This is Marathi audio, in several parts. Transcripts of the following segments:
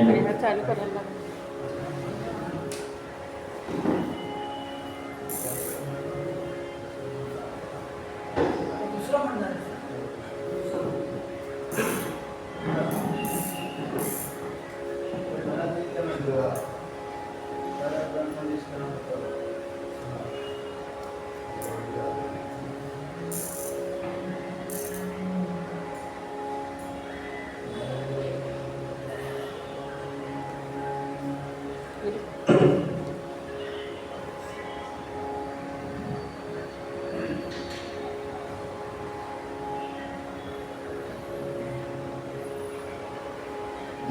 चालू करायला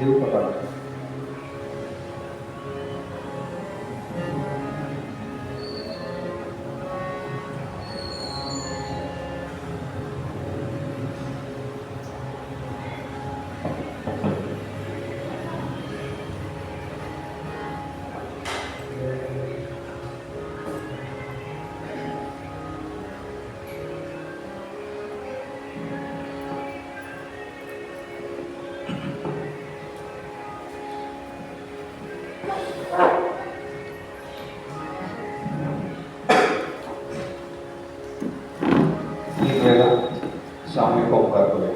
देव पकड़ा सामूहिक ओंकार करूया.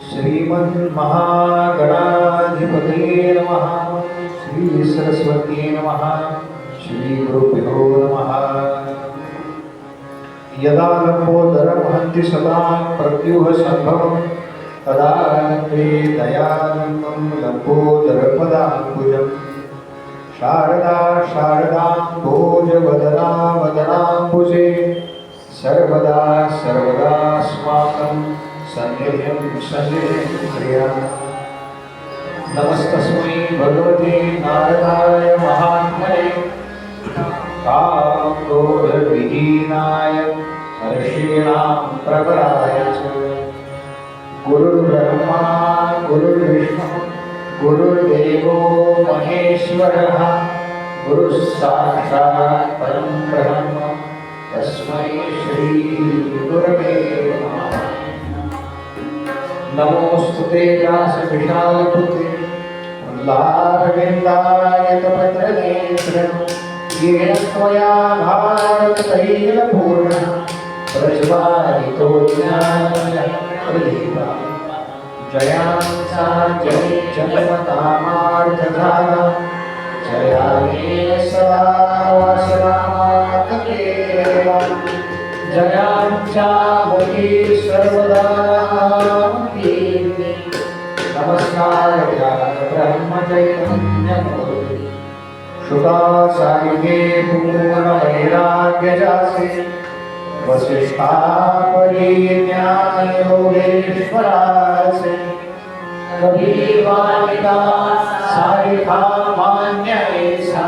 श्रीमन्महागणाधिपतये नमः. श्री सरस्वती नमः. श्री गुरुभ्यो नमः. यदा लंबोदरं हन्ति सदा प्रत्युह संभवं तदा ते दयानन्दं लंबोदरपदाम्बुजम्. शारदा शारदाम्भोजवदना वदनाम्बुजे सर्वदा सर्वदास्माकं सन्निधिं सन्निधिं. नमस्तस्मै भगवते नारदाय महात्मने कामक्रोधविहीनाय हर्षीणां प्रभराय च. गुरुर्ब्रह्मा गुरुर्विष्णुः गुरुर्देवो महेश्वरः गुरुः साक्षात् परं ब्रह्म तस्मै श्री गुरवे नमः. नमोस्तुते व्यासविशालबुद्धे वल्लारविन्दायतपत्रनेत्रं येन त्वया भारततैलपूर्णः प्रज्वालितो ज्ञानप्रदीपः. जयाञ्चा जन्मतामार्थधारा जयामे सदा वासनामातकेवा. जयाञ्चा मुखी सर्वदा कीर्ति. नमस्कार ब्रह्मचैतन्यमूर्ति शुकाचार्ये पूर्णवैराग्यजासे वसिष्ठापरी ज्ञानयोगेश्वरासे. कबीरवादिका सारिका मान्य ऐसा.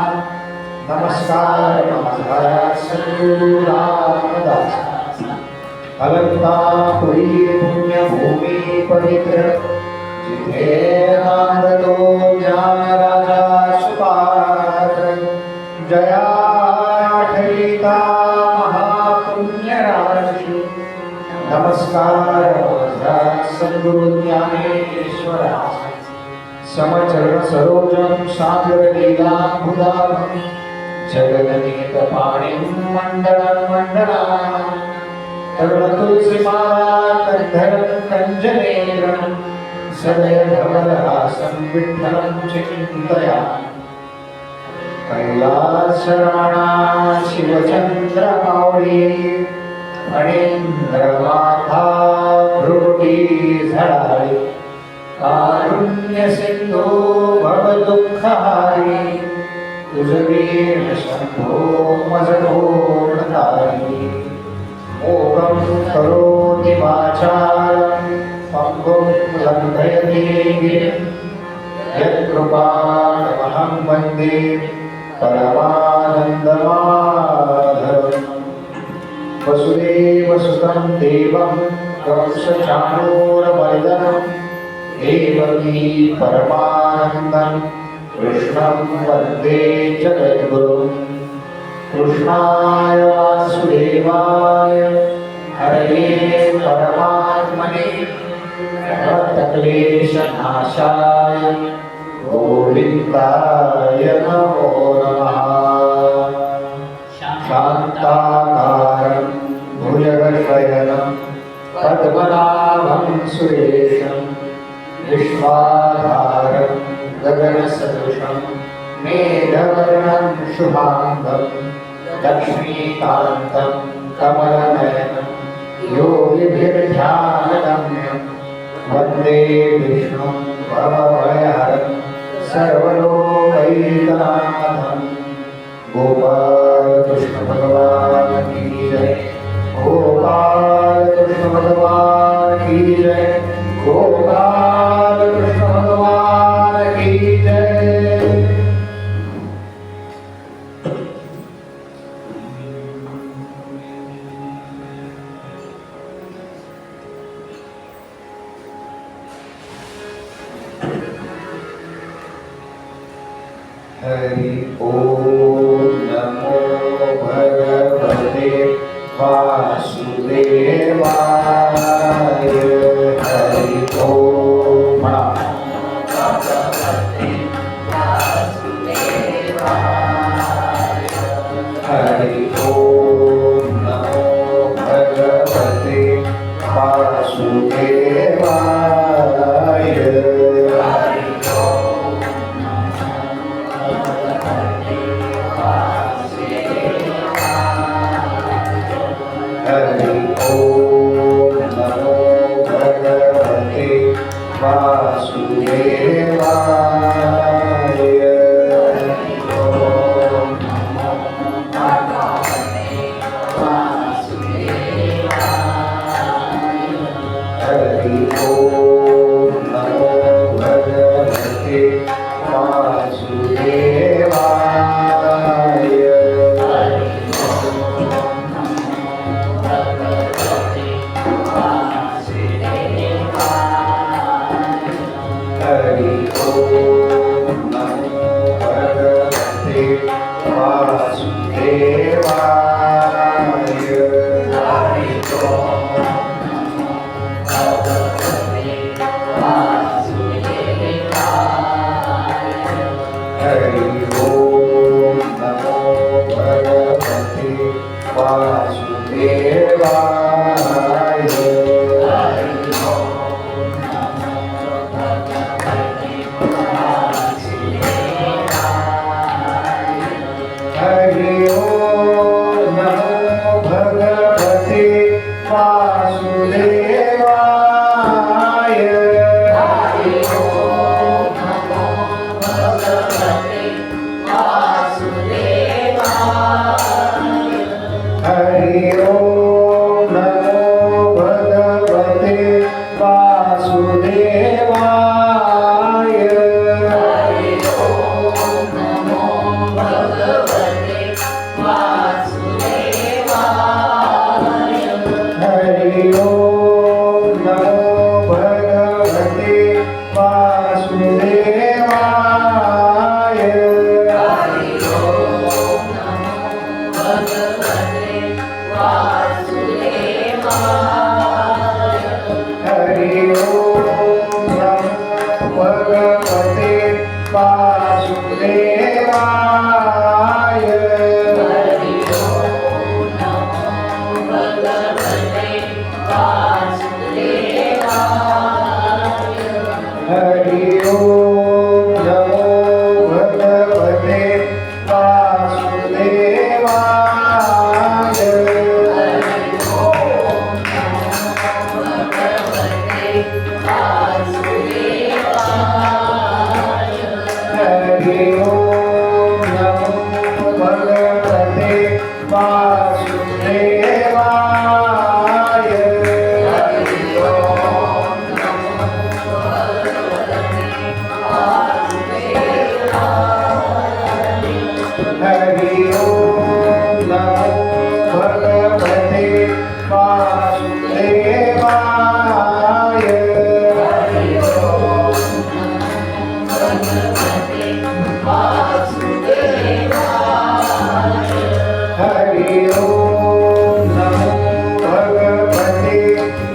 नमस्कार महाराज सद्गुरु रामदास. अलंकापुरी पुण्यभूमि पवित्र जिथे नांदतो ज्ञान राजा सुपात्र. जया ठरिता महापुण्य राशी. नमस्कार महाराज सद्गुरु ज्ञानेश्वरा. समचरण सरोजं सागर लीलांबुदाभं जगन्नीत पाणिं मंडलं मंडलां. तरुणतुलसीमाला कंधरं कञ्जनेत्रं सदयधवलहासं विठ्ठलं चिन्तयामि कैलासराणा शिवचन्द्रमावळी फणीन्द्रमाथा भ्रुकुटी झळाळी कारुण्यसिन्धो भवदुःखहारी तुझवीण शम्भो मजडोणतारी मोगं करोति वाचालं पङ्गुं लङ्घयति गिरिं यत्कृपाणमहं वन्दे परमानन्दमाधवम् वसुदेवसुतं देवं कंसचाणूरमर्दनं देवकी परमानन्दं कृष्णं वन्दे जगद्गुरुं कृष्णाय वासुदेवाय हरये परमात्मने भक्तक्लेशनाशाय गोविन्दाय नमो नमः शान्ताकारं भुजगशयनं पद्मनाभं सुरेशं विश्वाधारं गगनसदृशं मेघवर्णं शुभाङ्गं लक्ष्मीकान्तं कमलनयनं योगिभिर्ध्यानगम्यं वन्दे विष्णुं भवभयहरं सर्वलोकैकनाथं गोपाल कृष्ण भगवान की जय गोपाल कृष्ण भगवान की जय गोपाल कृष्ण भगवान की जय हरि ओम नमो भगवते वासुदेवाय हरि ओम हरि ओम नमो भगवते वासुदेवाय हरि ओम नमो भगवते वासुदेवाय हरि ओम नमो भगवते वासुदेवाय हरि ओम नमो भगवते वासुदेवाय हरि ओम हरि ओम नमो भगवते वासुदेवाय हरि ओम नमो भगवते वासुदेवाय हरि ओम नमो भगवते वासुदेवाय हरि ओम नमो भगवते वासुदेवाय हरि ओम नमो भगवते वासुदेवाय हरि ओम नमो भगवते वासुदेवाय हरि ओम नमो भगवते वासुदेवाय हरि ओम नमो भगवते वासुदेवाय हरि ओम नमो भगवते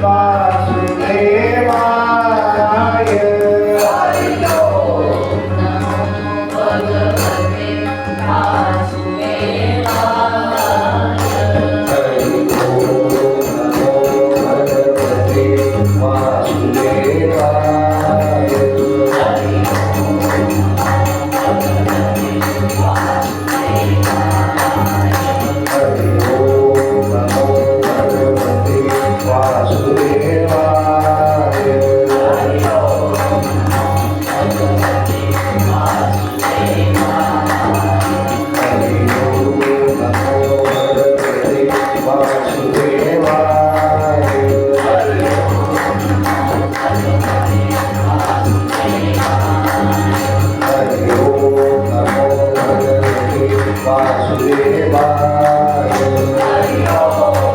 वासुदेवाय हरि ओम नमो भगवते वासुदेवाय हरि ओम नमो भगवते वासुदेवाय हरि ओम नमो भगवते वासुदेवाय हरि ओम नमो भगवते वासुदेवाय हरि ओम नमो भगवते वासुदेवाय हरि ओम नमो भगवते वासुदेवाय हरि ओम नमो भगवते वासुदेवाय हरि ओम नमो भगवते वासुदेवाय हरि ओम नमो भगवते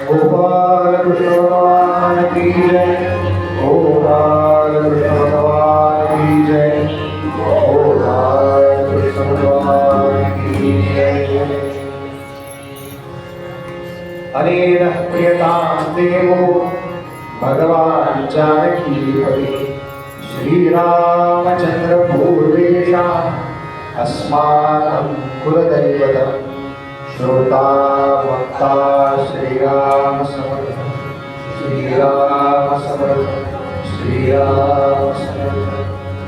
गोपाल कृष्ण भगवान की जय गोपाल कृष्ण भगवान की जय गोपाल कृष्ण भगवान की जय अनेन प्रियतां देवो भगवान् जानकीपति श्रीरामचन्द्र पूर्वेषाम् अस्माकं कुलदैवतं श्रोता भक्ता श्रीराम समर्थ श्रीराम समर्थ श्रीराम समर्थ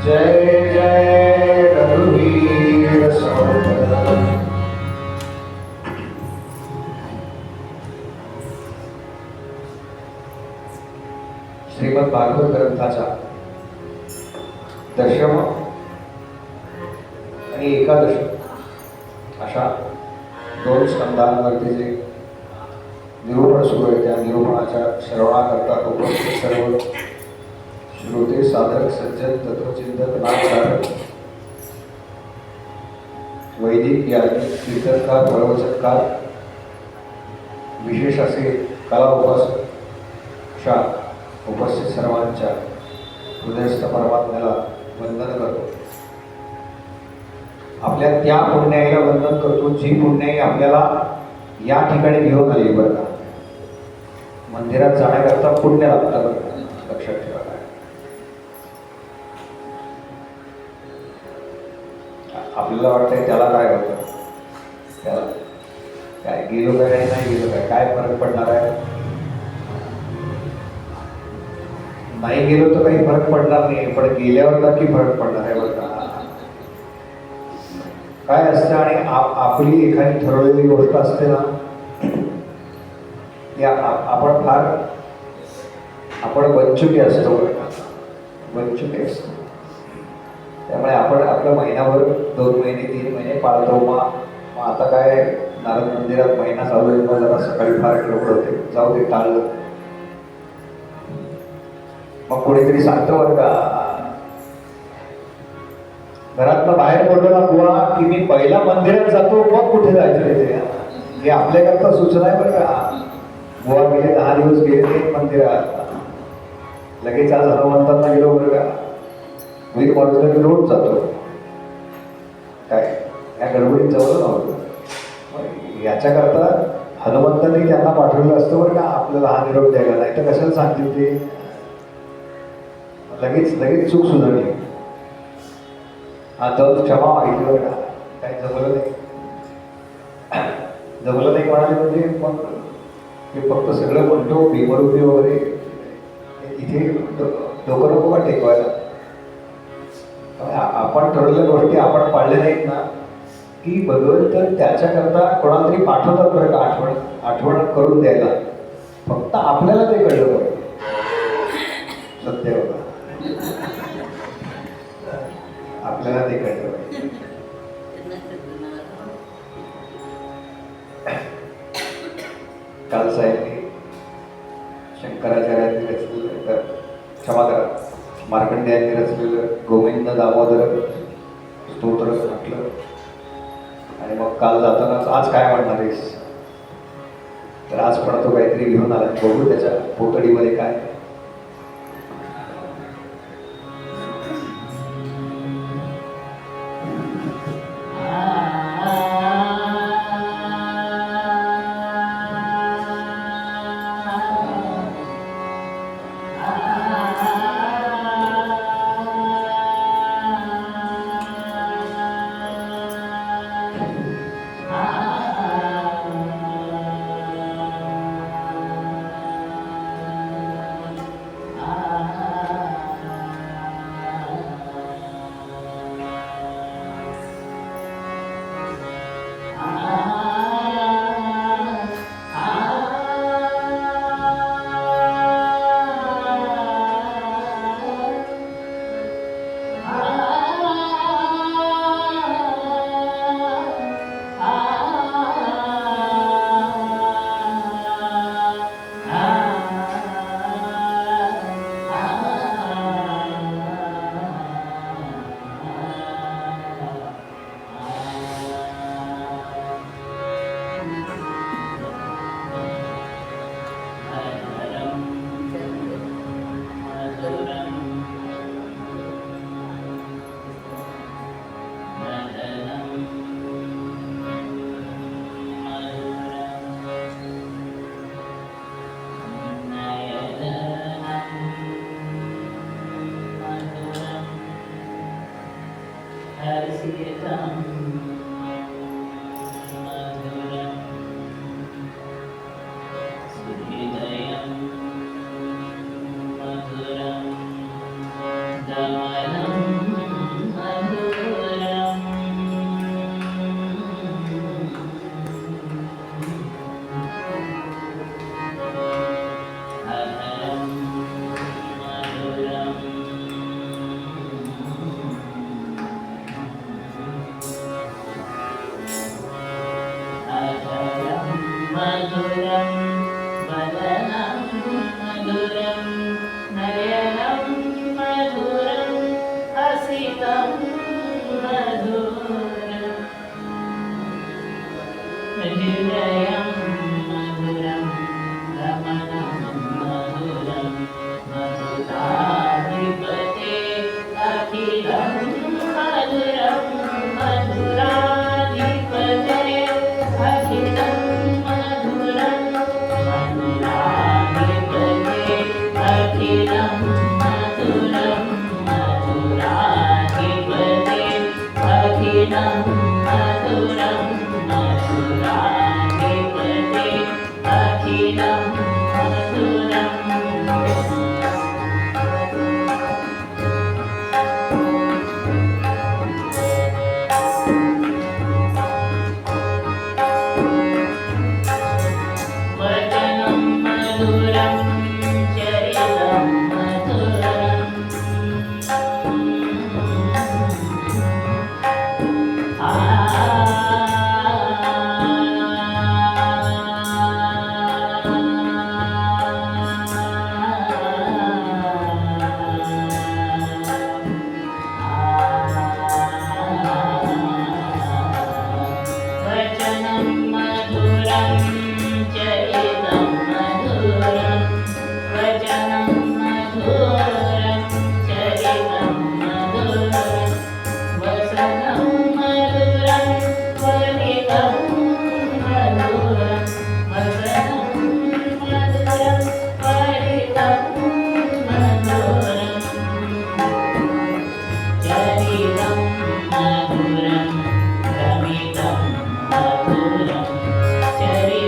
जय जय रघुवीर समर्थ श्रीमद भागवत ग्रंथाचा दशम आणि एकादश अशा दोन स्कंदांवरती जे निरूपण सुरू आहे त्या निरूपणाच्या श्रवणाकरता उपस्थित सर्व श्रोते साधक सज्जन तत्वचिंतक नामधारक वैदिक याज्ञिक कीर्तनकार प्रवचनकार विशेष असे कला उपासक अशा उपस्थित सर्वांच्या हृदयस्थ परमात्म्याला वंदन करतो. आपल्या त्या पुण्याईला वंदन करतो जी पुण्याई आपल्याला या ठिकाणी घेऊन आली. बरं का, मंदिरात जाण्याकरता पुण्य लागतं बरं का, लक्षात ठेवा. आपल्याला वाटतंय त्याला काय होतं, त्याला काय गेलो काय नाही गेलो काय फरक पडणार आहे. नाही गेलो तर काही फरक पडणार नाही, पण गेल्यावर नक्की फरक पडणार आहे बरं का. काय असतं आणि आपली एखादी ठरवलेली गोष्ट असते ना, ती आपण वंचुकी असतो बरं का, वंचुकी असतो. त्यामुळे आपण आपलं महिनाभर 2 महिने 3 महिने पाळतो. मग आता काय नारद मंदिरात महिना चालू आहे, मग जरा सकाळी फार गडबड होते, जाऊ दे टाळलं. मग कोणीतरी सांगतो बरं का, घरातनं बाहेर पडलो ना बुवा की मी पहिला मंदिरात जातो, मग कुठे जायचं तिथे. हे आपल्याकरता सूचना आहे बरं का. बुवा गेले 10 दिवस गेले नाही मंदिरात, लगेच आज हनुमंतांना गेलो बरं का, वीर कॉलेजला मी रोज जातो. काय या गडबडीत जवळ नव्हतं. याच्याकरता हनुमंतांनी त्यांना पाठवलं असतं बरं का, आपल्याला हा निरोप द्यायला. नाही तर कशाला सांगतील ते, लगेच चूक सुधारली. आता क्षमा मागितली बरं का, काही जमलं नाही म्हणाले म्हणजे मग हे फक्त सगळं म्हणतो भीमरूपी वगैरे इथे डोकं नको का टेकवायला. आपण ठरवलेल्या गोष्टी आपण पाळल्या नाहीत ना की भगवंत त्याच्याकरता कोणाला तरी पाठवतात बरं का, आठवण करून द्यायला. फक्त आपल्याला ते कळलं पाहिजे. सत्य होता, आपल्याला ते कळलं पाहिजे. काल साहेबांनी शंकराचार्यांनी रचलेलं, क्षमा करा, मार्कंडेयांनी रचलेलं गोविंद दामोदर स्तोत्र म्हटलं. आणि मग काल जातानाच आज काय म्हणणार आहेस, तर आज पण तो काहीतरी घेऊन आला. बघू त्याच्या पोतडीमध्ये काय. मधुरं वदनं मधुरं नयनं मधुरं हसितं मधुरं हृदयं मधुरं रमणं मधुरं मधुराधिपते अखिलं मधुरं मधुराधिपते अखिलं मधुरं मधुराधिपते अखिलं मधुरं मधुराधिपते अखिलं मधुरं मधुराधिपते अखिलं मधुरम् वचनं मधुरं चरितं मधुरम् वचनं मधुरं चरितं मधुरं वचनं मधुरं चरितं मधुरं वसनं मधुरं त्वरितं मधुरं वसनं मधुरं त्वरितं मधुरं चरितं मधुरं रमितं मधुरं चरितं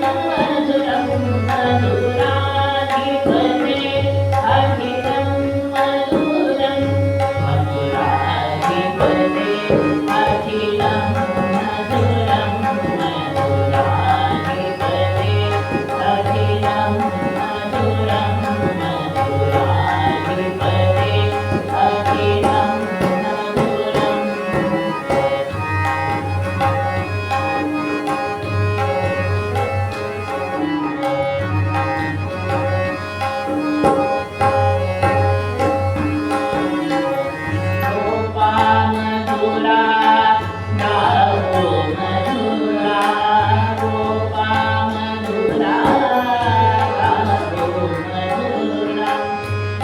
मधुरं मधुराधिपते अखिलं मधुरं मधुराधिपते अखिलं मधुरं मधुराधिपते अखिलं मधुरं मधुराधिपते अखिलं मधुरं गोपा मधुरा गावो मधुरा गोपा मधुरा गावो मधुरा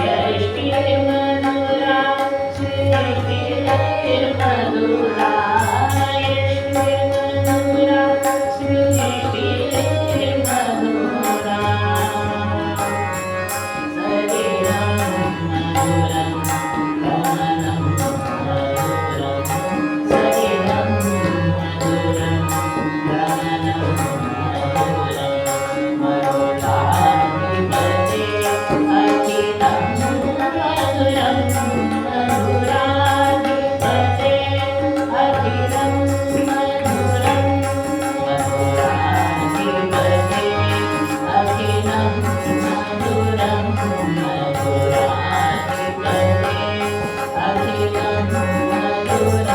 यष्टिर्मधुरा सृष्टिर्मधुरा यष्टिर्मधुरा सृष्टिर्मधुरा शरीरं मधुरं गमनं मधुरं शरीरं मधुरं गमनं मधुरं मधुराधिपते अखिलं मधुरं मधुराधिपते अखिलं मधुरं मधुराधिपते अखिलं मधुरं मधुराधिपते अखिलं मधुरं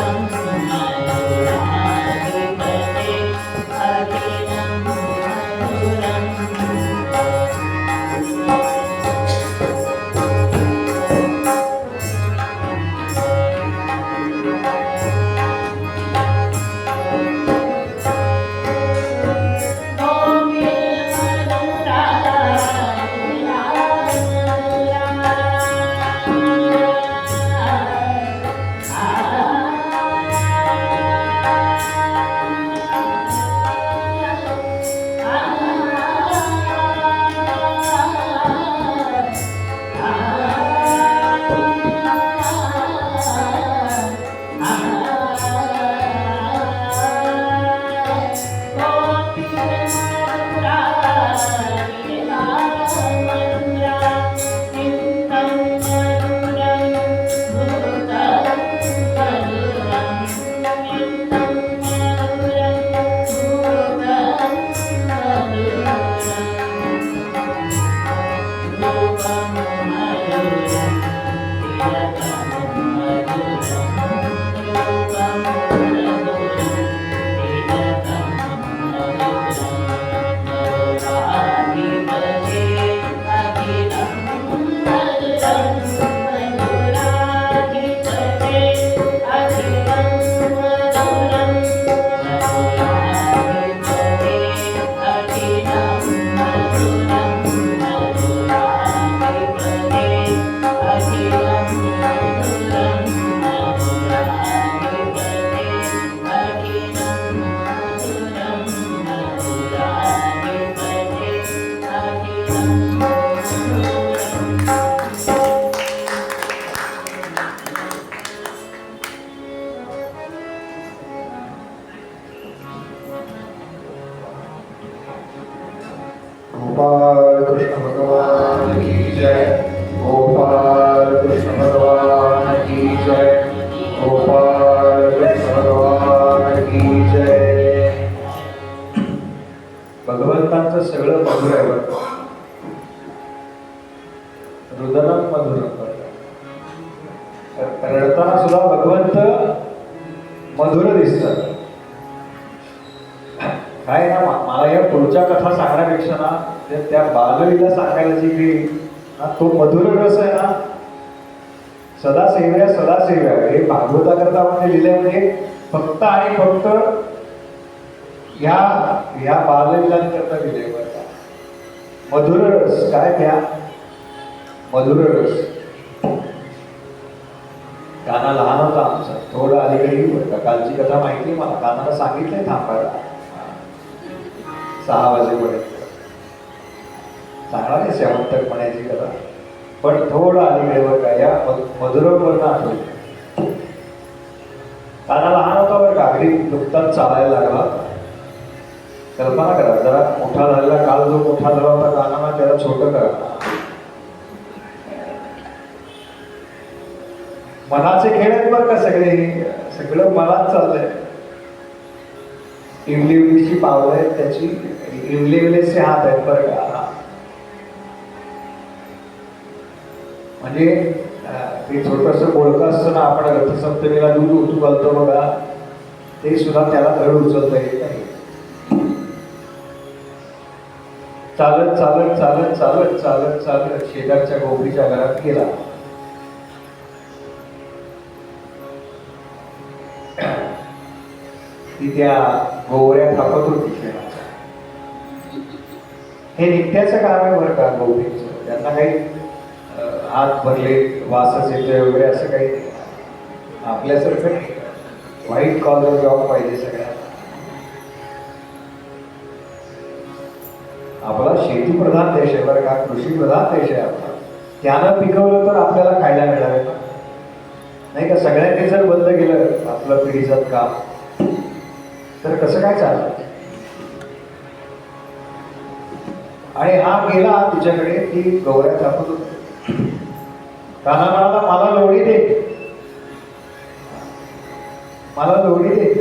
मधुराधिपते अखिलं मधुरं गोपाल कृष्ण भगवान की जय गोपाल कृष्ण भगवान की जय गोपाल कृष्ण भगवान की जय भगवंतांचं सगळं मधुर आहे बरं का. रुदनम मधुरम रडताना सुद्धा भगवंत मधुर दिसतात. काय ना मला या पुढच्या कथा सांगण्यापेक्षा ना त्या बाललीला सांगायला जी की तो मधुर रस आहे ना सदा सेव्या हे भागवता करता म्हणजे लिहिले म्हणजे फक्त आणि फक्त या बाललीलांकरता लिहिले बरं. मधुर रस काय त्या मधुर रस. काना लहान होता आमचा थोडं अलीकडे येऊ का कालची कथा माहिती मला कानाला सांगितलंय थांबायला 6 वाजेपर्यंत चांगला नाही शेवटतक म्हणायची कथा पण थोडं अलीकडे बरं का या मधुरवरनं आठवलं. काना लहान होता बरं का अगदी नुकताच चालायला लागला कल्पना करा, जरा मोठा झालेला काल जो मोठा झाला होता कानाला त्याला छोटं करा. मनाचे खेळ आहेत बरं का सगळे, सगळं मनात चाललंय. इवली इवलीची पावलं आहेत त्याची, इवले इवलेचे हात आहेत बरं का. म्हणजे ते छोटस बोळकं असतं ना, आपण रथसप्तमीला दूध उतू घालतो बघा, ते सुद्धा त्याला धड उचलता येत नाही. चालत चालत चालत चालत चालत चालत शेजारच्या गोपीच्या घरात गेला. ती त्या गोवऱ्या थापत होती शेणाच्या. हे नित्याचं काम आहे बरं का गोपीचं. त्यांना काही हात भरले वासच येतोय वगैरे असं काही नाही. आपल्यासारखं व्हाईट कॉलर जॉब पाहिजे सगळ्यांना. आपला शेतीप्रधान देश आहे बरं का, कृषी प्रधान देश आहे आपला. त्यानं पिकवलं तर आपल्याला खायला मिळणार आहे ना, नाही का. सगळ्यांनी जर बंद केलं आपलं पिढीचं काम तर कसं काय चाललं. आणि हा गेला तिच्याकडे, ती गौऱ्या थापत होती. काना म्हणाला मला लोणी दे, मला लोणी दे.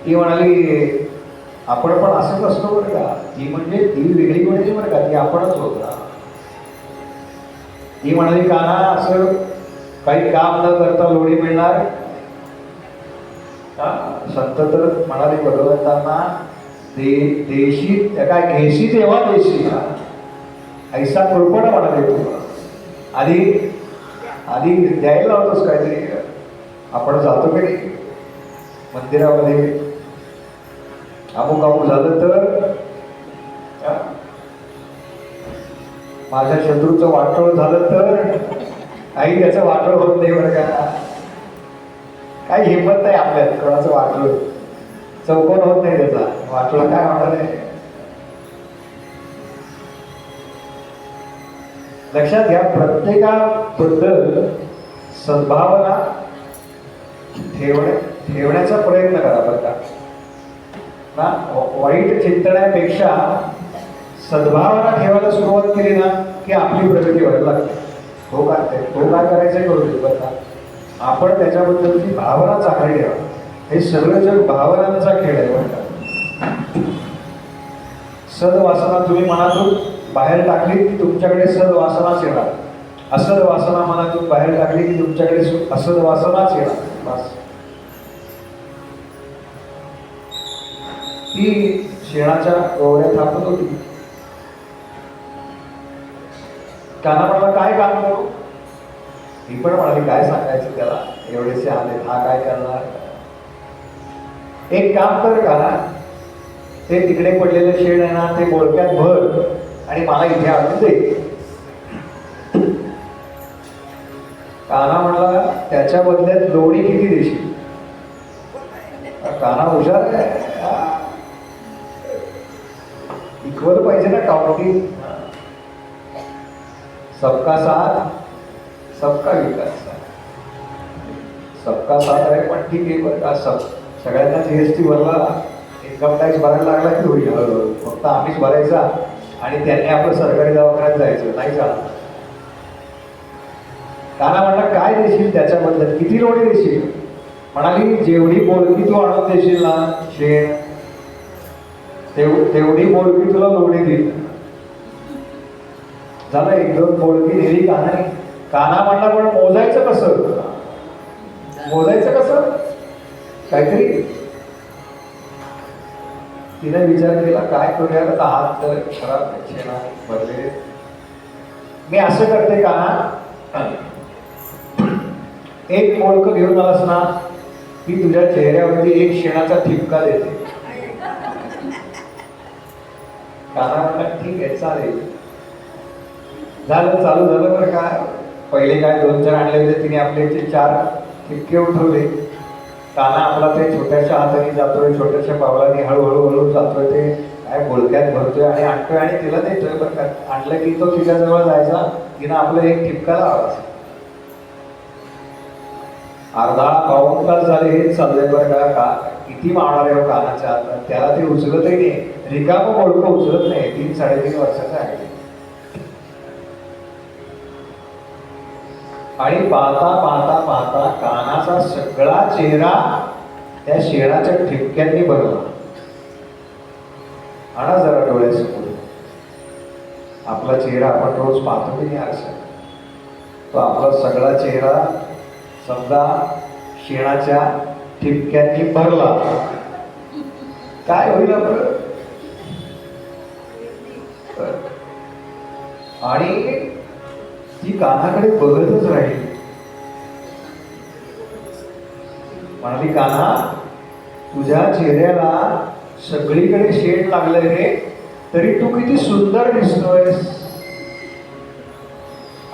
ती म्हणाली आपण पण असंच असतो बरं का. ती म्हणजे ती वेगळी म्हणजे बरं का, ती आपणच होता. ती म्हणाली काना असं काही काम न करता लोणी मिळणार. संत तर म्हणाले भगवंतांना देशी काय घेशी तेव्हा देशी, ऐसा कृपण म्हणाले तू. आधी आधी द्यायला लावतोस काहीतरी. आपण जातो की नाही मंदिरामध्ये, अमुक अमुक झालं तर, माझ्या शत्रूचं वाटोळ झालं तर, काही त्याचं वाटोळ होत नाही बरं का. काही हिंमत नाही आपल्यात कोणाचं वाटोळ, चौकोन होत नाही त्याचा वाटोळ. काय होणार आहे लक्षात घ्या. प्रत्येकाबद्दल सद्भावना ठेवण्याचा प्रयत्न करा बरं का ना. वाईट चिंतण्यापेक्षा सद्भावना ठेवायला सुरुवात केली ना की आपली प्रगती व्हायला लागते. तो काय करायचं करू दे बरं का. आपण त्याच्याबद्दलची भावना चांगली ठेवा. हे सगळं जग भावनांचा खेळ आहे बरं का. सद्वासना तुम्ही मनातून बाहेर टाकली की तुमच्याकडे सद्वासनाच येणार. असद वासना मनातून बाहेर टाकली की तुमच्याकडे असद वासनाच येणार. बस. ती शेणाच्या गोवऱ्या थापत होती. काना म्हणाला काय काम करू. ही पण म्हणाली काय सांगायचं त्याला, एवढेसे आले हा काय करणार. एक काम कर काना, ते तिकडे पडलेलं शेण आहे ना ते बोळक्यात भर आणि मला इथे आणून दे. काना म्हणला त्याच्या बदल्यात लोणी किती देशील. काना हुशार आहे, इक्वल पाहिजे ना काउंटिंग. सबका साथ सबका विकास. सबका साथ आहे पण ठीक आहे बरं का. सगळ्यांना जीएसटी भरला, इन्कम टॅक्स भरायला लागला की होईल हळूहळू. फक्त आम्हीच भरायचा आणि त्यांनी आपलं सरकारी दवाखान्यात जायचं नाही चालत. काना म्हणला काय देशील त्याच्याबद्दल, किती लोणी देशील. म्हणाली जेवढी बोलकी तू आणून देशील ना शेण तेवढी बोलकी तुला लोणी देईल. झालं. एक दोन बोलकी दिली कानाने. काना म्हणला पण मोजायचं कसं, मोजायचं कसं काहीतरी. तिने विचार केला काय करूया आता, हात तर खराब शेणा भरले. मी असं करते काना, एक मोडकं घेऊन आलास ना की तुझ्या चेहऱ्यावरती एक शेणाचा ठिपका देते. काना म्हणला ठीक आहे चालेल. झालं, चालू झालं बरं का. पहिले काय 2-4 आणले होते तिने आपले 4 ठिपके उठवले. काना आपला ते छोट्याशा हाताने जातोय, छोट्याशा पावलाने हळूहळू जातोय, ते काय बोलक्यात भरतोय आणि आणतोय आणि तिला देतोय बरं का. आणलं की तो तिच्याजवळ जायचा, तिनं आपलं एक ठिपका लावायचा. अर्धा पाऊण तास झाले हेच चाललंय बरं का किती मावणार आहे हो कानाच्या आत. त्याला ते उचलतही नाही, रिकामं बोलकं उचलत नाही. 3-3.5 वर्षाचा आहे. आणि पाहता पाहता पाहता कानाचा सगळा चेहरा त्या शेणाच्या ठिपक्यांनी भरला. आणा जरा डोळ्यासमोर आपला चेहरा आपण रोज पाहतो की नाही आरशात. तो आपला सगळा चेहरा समजा शेणाच्या ठिपक्यांनी भरला, काय होईल आपलं? आणि ती कानाकडे बघतच राहील. म्हणाली, कान्हा तुझ्या चेहऱ्याला सगळीकडे शेण लागलंय रे, तरी तू किती सुंदर दिसतोयस.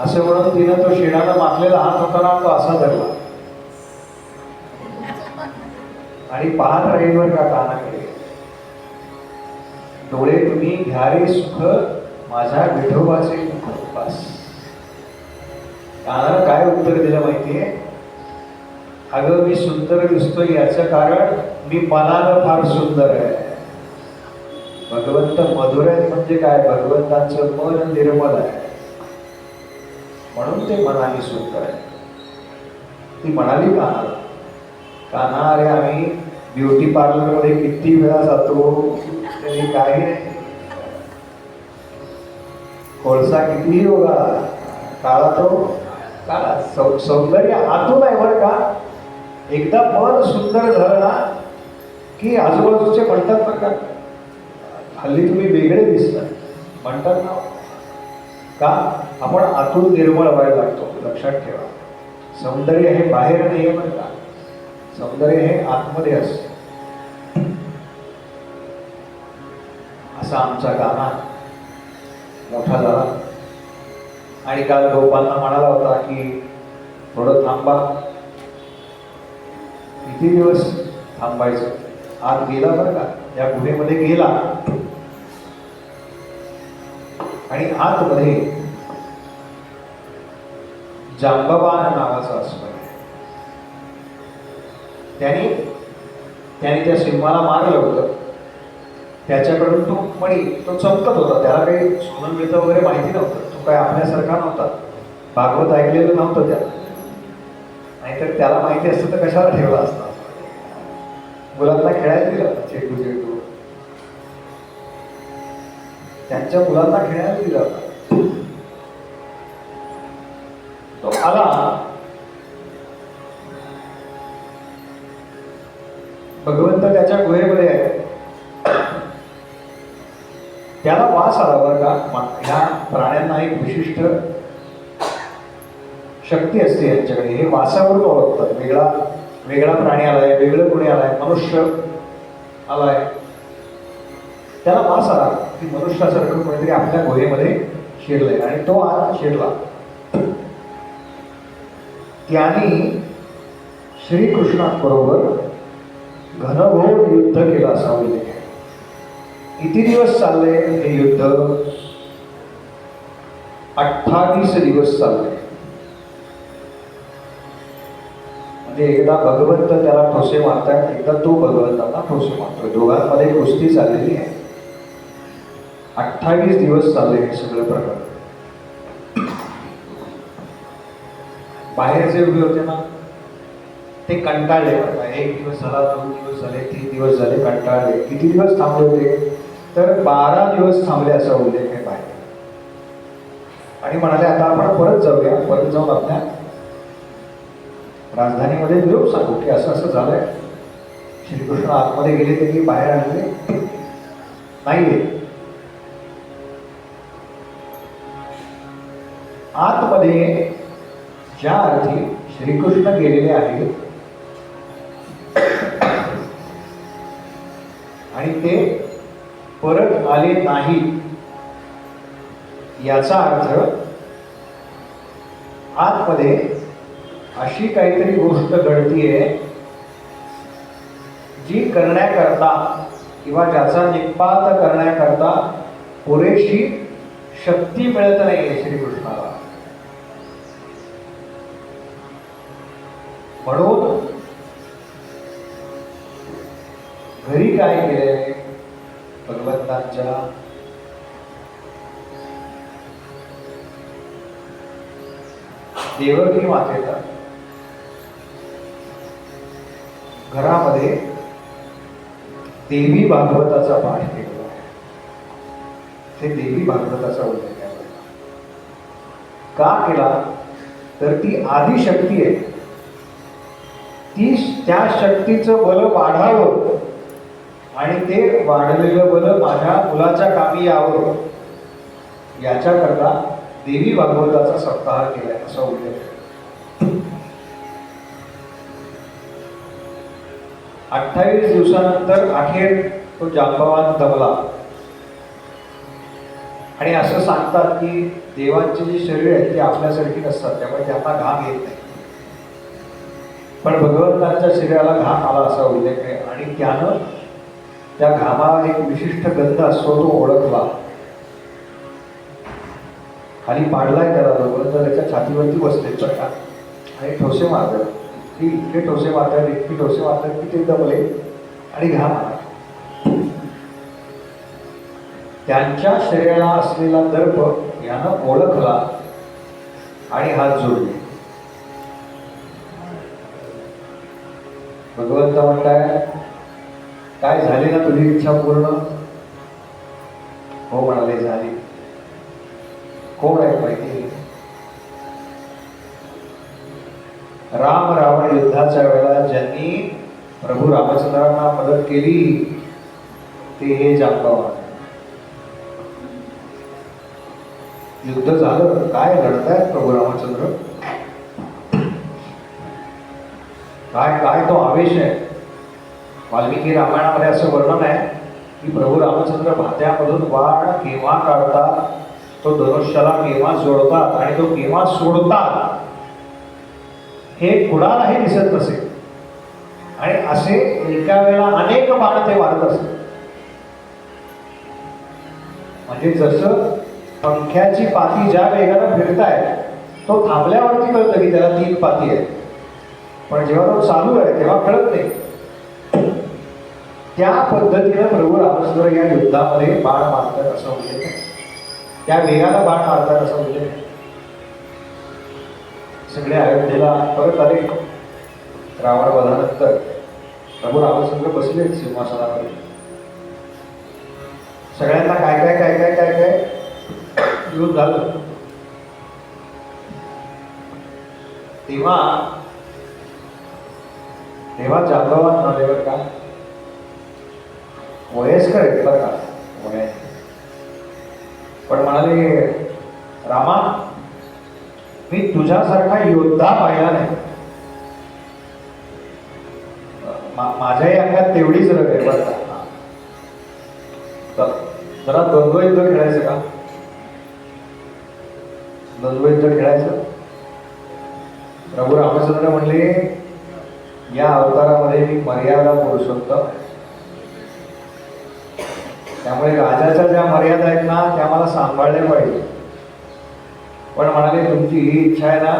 असं म्हणून तिनं तो शेणाला मारलेला हात होता ना, तो असा धरला आणि पाहत राहील बर का कानाकडे. डोळे तुम्ही घ्या रे सुख माझ्या विठोबाचे मुखोपास. कानाला काय उत्तर दिलं माहितीये? अगं मी सुंदर दिसतोय याचं कारण मी मनानं फार सुंदर आहे. भगवंत मधुर आहेत म्हणजे काय? भगवंतांचं मन निर्मल आहे म्हणून ते मनाने सुंदर आहे. ती म्हणाली कानाला, कान्हा अरे आम्ही ब्युटी पार्लर मध्ये किती वेळा जातो, तरी काही नाही. कोळसा कितीही होगा काळा तो काळा. सौंदर्य आतून आहे बरं का. एकदा मन सुंदर झालं ना की आजूबाजूचे म्हणतात बरं का, हल्ली तुम्ही वेगळे दिसतात म्हणतात ना. का? आपण आतून निर्मळ व्हायला लागतो. लक्षात ठेवा, सौंदर्य हे बाहेर नाही आहे बरं का, सौंदर्य हे आतमध्ये असते. असा आमचा कान्हा मोठा झाला आणि काल गोपालना म्हणाला होता की थोडं थांबा. किती दिवस थांबायचं? आत गेला बरं का, या गुहेमध्ये गेला आणि आतमध्ये जांबवान नावाचा अस्वल आहे. त्याने त्या सिंहाला मारलं होतं. त्याच्याकडून तो मणी तो चमकत होता. त्याला काही सोनं मिळतं वगैरे माहिती नव्हतं. तो काय आपल्यासारखा नव्हता, भागवत ऐकलेलं नव्हतं त्याला. नाहीतर त्याला माहिती असतं तर कशाला ठेवला असता. मुलांना खेळायला दिलं चेटू चेटू, त्यांच्या मुलांना खेळायला दिलं होता. तो आला, भगवंत त्याच्या गुहेमध्ये आहे. त्याला वास आला बरं का. ह्या प्राण्यांना एक विशिष्ट शक्ती असते यांच्याकडे. हे वासावरून ओळखतात. वेगळा प्राणी आलाय, वेगळं कोणी आलाय, मनुष्य आलाय. त्याला वास आला की मनुष्यासारखं कोणीतरी आपल्या गुहेमध्ये शिरलंय आणि तो आत शिरला. त्याने श्रीकृष्णाबरोबर घनघोर युद्ध केलं असा उल्लेख आहे. किती दिवस चालले हे युद्ध? 28 दिवस चालले. म्हणजे एकदा भगवंत त्याला ठोसे मारतात, एकदा तो भगवंतांना ठोसे मारतोय. दोघांमध्ये कुस्ती चाललेली आहे. 28 दिवस चालले हे सगळं प्रकार. बाहेरचे उभे होते ना ते कंटाळले. 1 दिवस झाला, 2 दिवस झाले, 3 दिवस झाले, कंटाळले. किती दिवस थांबले होते? तर 12 दिवस थांबले असा उल्लेख आहे बाहेर. आणि म्हणाले आता आपण परत जाऊया. परत जाऊन आपल्या राजधानीमध्ये निरोप सांगू की असं असं झालंय. श्रीकृष्ण आतमध्ये गेले ते की बाहेर आलेले नाहीये. आतमध्ये ज्या अर्थी श्रीकृष्ण गेलेले आहेत आणि ते परत आले नाही, याचा अर्थ आतमध्ये अशी काहीतरी गोष्ट घडतीये जी करण्याकरता किंवा ज्याचा निष्पात करण्याकरता पुरेशी शक्ती मिळत नाहीये श्रीकृष्णाला. म्हणून घरी काय केलंय भगवंतांच्या देवकी मातेला घरामध्ये देवी भागवताचा पाठ केलेला आहे. ते देवी भागवताचा उल्लेख आहे. का केला तर ती आदिशक्ती आहे. ती त्या शक्तीचं बल वाढावं आणि ते वाढलेलं बल माझ्या मुलाच्या कामी यावं याच्याकरता देवी भागवताचा सप्ताह केलाय असा उल्लेख आहे. 28 दिवसानंतर अखेर तो जांबवान दमला आणि असं सांगतात की देवांची जी शरीर आहेत ती आपल्यासारखी नसतात, त्यामुळे त्यांना घाम येत नाही. पण भगवंतांच्या शरीराला घाम आला असा उल्लेख आहे आणि त्यानं त्या घामाला एक विशिष्ट गंध असतो तो ओळखला. खाली पाडलाय त्याला भगवंत त्याच्या छातीवरती बसले चटका आणि ठोसे मारतात. ती इतके ठोसे मारतात इतके ठोसे मारतात की ते दमले आणि घाम आला. त्यांच्या शरीराला असलेला दर्प यानं ओळखला आणि हात जोडले. भगवंत म्हणताय काय झाली ना तुझी इच्छा पूर्ण? हो म्हणाले झाली. कोण आहे माहिती? राम रावण युद्धाच्या वेळेला ज्यांनी प्रभू रामचंद्रांना मदत केली ते हे जांबवान. युद्ध झालं, काय लढतायत प्रभू रामचंद्र, काय काय तो आवेश आहे. वाल्मिकी रामायणामध्ये असं वर्णन आहे की प्रभू रामचंद्र भात्यामधून बाण केव्हा काढतात, तो धनुष्याला केव्हा जोडतात आणि तो केव्हा सोडतात हे कुणालाही दिसत नसे. आणि असे एका वेळेला अनेक बाण ते मारत असत. म्हणजे जसं पंख्याची पाती ज्या वेगानं फिरताय तो थांबल्यावरती कळतं की त्याला 3 पाती आहेत, पण जेव्हा तो चालू आहे तेव्हा कळत नाही. त्या पद्धतीनं प्रभू रामचंद्र या युद्धामध्ये बाण मारतात असं उल्लेख आहे. त्या वेगाला बाण मारतात असं उल्लेख आहे. सगळे अयोध्येला परत आले. रावण वधानंतर प्रभू रामचंद्र बसले सिंहासनावर. सगळ्यांना काय काय काय काय काय काय युद्ध झालं. तेव्हा जांबवान झाल्यावर का वयस्कर आहेत बरं का वय, पण म्हणाले रामा मी तुझ्यासारखा योद्धा पाहिला नाही. माझ्याही अंगात तेवढीच रग आहे बरं का. जरा द्वंद्व युद्ध खेळायचं का? द्वंद्व युद्ध खेळायचं. प्रभू रामचंद्र म्हणले या अवतारामध्ये मी मर्यादा पुरुषोत्तम, त्यामुळे राजाच्या ज्या मर्यादा आहेत ना त्या मला सांभाळल्या पाहिजे. पण म्हणाले तुमची ही इच्छा आहे ना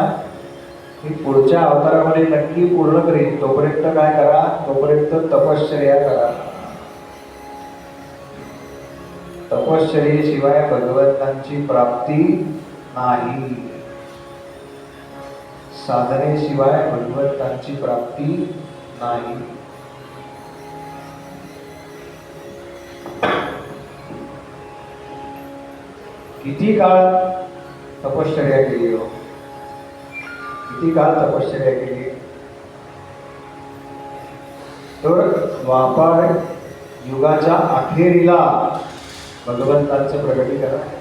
ही पुढच्या अवतारामध्ये नक्की पूर्ण करेन. तोपर्यंत काय करा, तोपर्यंत तपश्चर्या करा. तपश्चर्येशिवाय भगवंतांची प्राप्ती नाही. साधनेशिवाय भगवंतांची प्राप्ती नाही. किती काळ तपश्चर्या केली हो, किती काळ तपश्चर्या केली. तर द्वापार युगाच्या अखेरीला भगवंतांचं प्रगटीकरण आहे.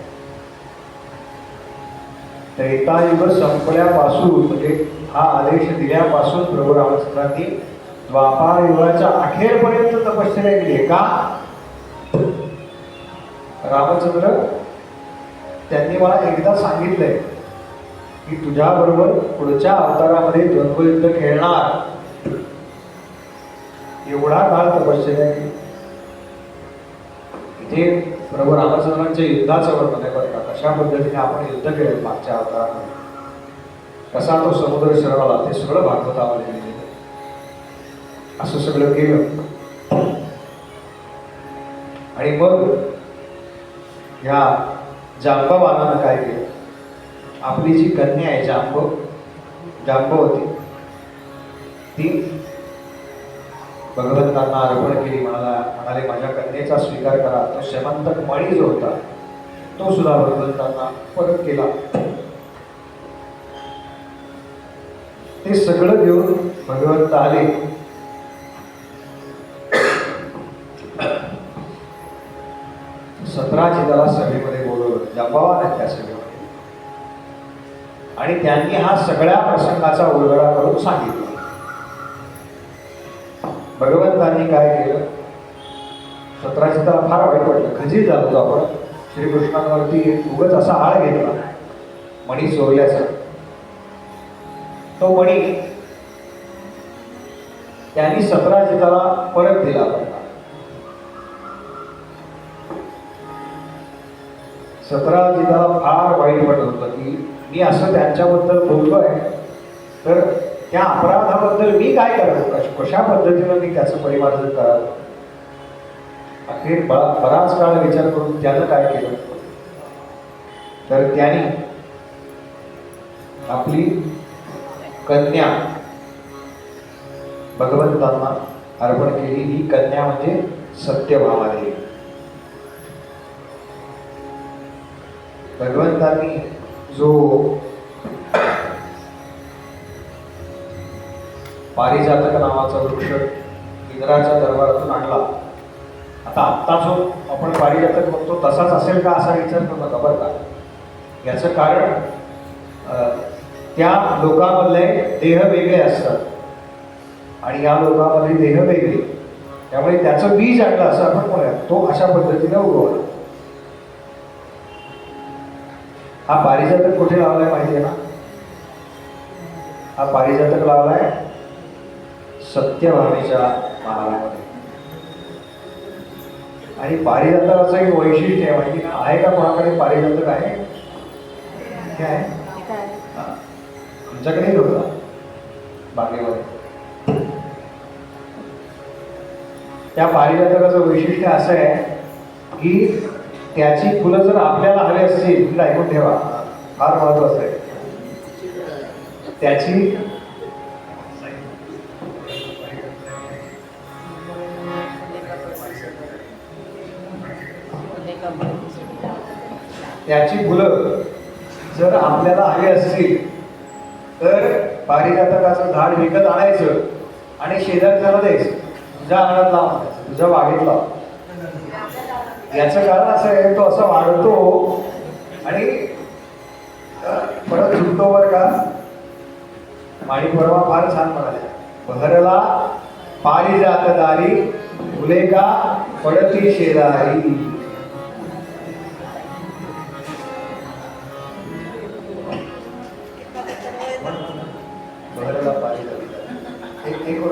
त्रेतायुग संपल्यापासून म्हणजे हा आदेश दिल्यापासून प्रभू रामचंद्रांनी द्वापार युगाच्या अखेरपर्यंत तपश्चर्या केली. का? रामचंद्र त्यांनी मला एकदा सांगितलंय की तुझ्या बरोबर पुढच्या अवतारामध्ये द्वंद्वयुद्ध खेळणार. एवढा काळ तपश्चर्या केली. इथे प्रभू रामचंद्रांच्या युद्धाचं वर्णन आहे बरं का, कशा पद्धतीने आपण युद्ध केले मागच्या अवतारामध्ये. कसा तो समुद्र शरवला ते सगळं भागवतामध्ये लिहिलेलं आहे. असं सगळं केलं आणि मग ह्या जांबवानानं काय केलं, आपली जी कन्या आहे जांबवती ती भगवंतांना अर्पण केली. म्हणाले माझ्या कन्येचा स्वीकार करा. तो शमंतक मणी जो होता तो सुद्धा भगवंतांना परत केला. ते सगळं घेऊन भगवंत आले. सतराजिताला सभेमध्ये बोलवलं, जांबवान आहे त्या सभेमध्ये, आणि त्यांनी हा सगळ्या प्रसंगाचा उलगडा करून सांगितला. भगवंतांनी काय केलं, सतराजिताला फार वाईट वाटलं, खजील झालो होतो आपण. श्रीकृष्णांवरती उगच असा आळ घेतला मणी चोरल्याचा. तो मणी त्यांनी सतराजिताला परत दिला. सतराजिताला फार वाईट वाटत होतं की मी असं त्यांच्याबद्दल बोलतोय तर त्या अपराधाबद्दल मी काय करावं, कशा पद्धतीनं मी त्याचं परिमार्जन करावं. अखेर बराच काळ विचार करून त्यानं काय केलं, तर त्याने आपली कन्या भगवंतांना अर्पण केली. ही कन्या म्हणजे सत्यभामादेवी. भगवंतांनी जो पारिजातक नावाचा वृक्ष इंद्राच्या दरबारातून आणला, आत्ता जो आपण पारिजातक बघतो तसाच असेल का असा विचार करू नका बरं का. याचं कारण त्या लोकांमधले देह वेगळे असतात आणि या लोकांमधले देह वेगळे, त्यामुळे त्याचं बीज आणलं असं आपण म्हणूया. तो अशा पद्धतीने उगवला. हा पारिजातक कुठे लावलाय माहिती आहे ना? हा पारिजातक लावलाय सत्यभामेच्या महालामध्ये. आणि पारिजातकाचं एक वैशिष्ट्य आहे माहिती ना, आहे का कोणाकडे पारिजातक आहे? हे आहे आमच्याकडे होता बागेमध्ये. त्या पारिजातकाचं वैशिष्ट्य असं आहे की त्याची फुलं जर आपल्याला हवी असतील, ऐकून ठेवा, फार महत्वाचं आहे. त्याची फुलं जर आपल्याला हवी असतील तर पारिजातकाचं झाड विकत आणायचं आणि शेजारच्याला द्यायचं, तुझ्या अंगणात लाव, तुझ्या बागेत लाव. याचं कारण असं आहे, तो असा वाढतो आणि परत झुकतो बरं का. माणी परवा फार छान म्हणाले, बहरला पारिजातदारी फुले का पडती शेजारी. बहरला पारिजातदारी एक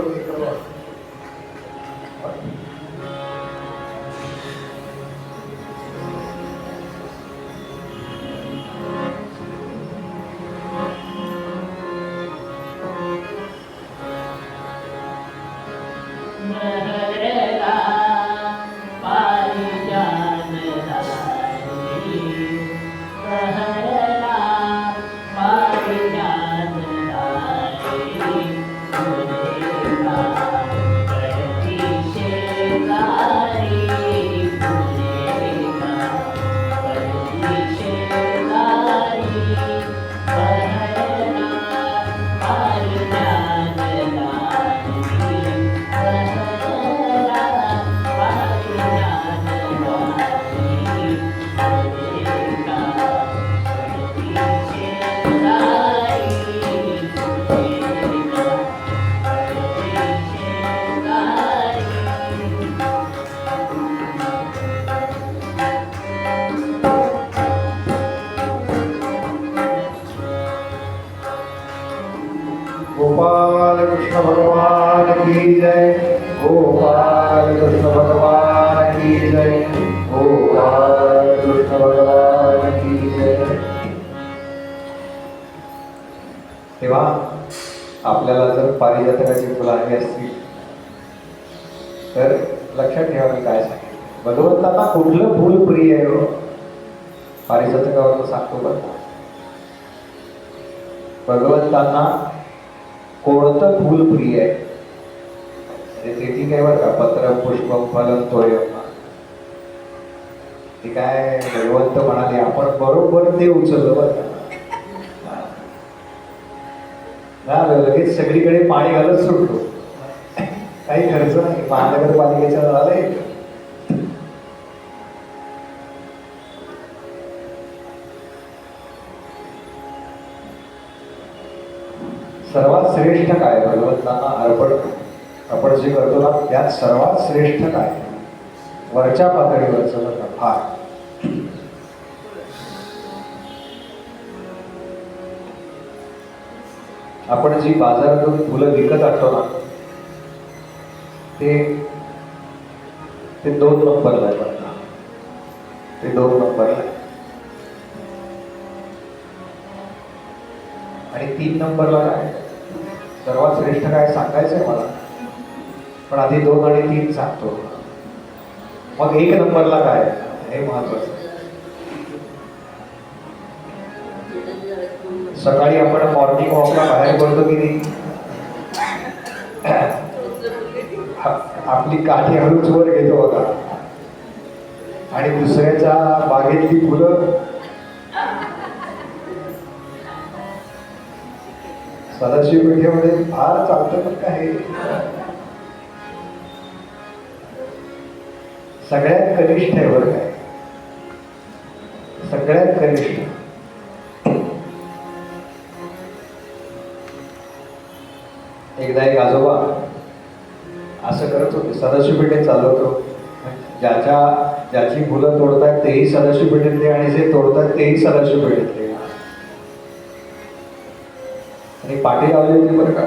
गोपाल कृष्ण भगवान की जय, गोपाल कृष्ण भगवान की जय, गोपाल कृष्ण भगवान की जय. तेव्हा आपल्याला जर पारिजातकाची फुलं हवी असतील तर लक्षात ठेवा मी काय सांगेन. भगवंतांना कुठलं फुल प्रिय आहे हो? पारिजातकावर सांगतो बरं. भगवंतांना कोणतं फुल प्रिय आहे? म्हणजे ते ठीक आहे बरं का, पत्र पुष्पम फलम तोयम. ते काय भगवंत म्हणाले, आपण बरोबर ते उचललं बरं का. ना लगेच सगळीकडे पाणी घालत सुटतो, काही खर्च नाही. महानगरपालिकेच्या नळाला येतं. सर्वात श्रेष्ठ काय भगवंतांना आपण जे करतो ना, त्यात सर्वात श्रेष्ठ काय? वरच्या पातळीवरचं बघा फार. आपण जी बाजारातून फुलं विकत आणतो ना, ते 2 नंबरला आहे बघा. ते 2 नंबरला आहे. आणि 3 नंबरला काय? सर्वात श्रेष्ठ काय सांगायचंय मला, पण आधी 2 आणि 3 सांगतो. मग 1 नंबरला काय हे महत्वाचं. सकाळी आपण मॉर्निंग वॉकला बाहेर पडतो की नाही, आपली काठी हळूच वर घेतो बघा, आणि दुसऱ्याच्या बागेतली फुलं सदाशिव पेठेमध्ये फार चालतं. पण काय सगळ्यात कनिष्ठ आहे बरं काय, सगळ्यात कनिष्ठ. एकदा एक आजोबा असं करत होते, सदाशिव पेठेत चाललो होतो. ज्याची फुलं तोडतात तेही सदाशिव पेठेतले आणि जे तोडतात तेही सदाशिव पेठेतले. आणि पाठी लावली होती बरं का,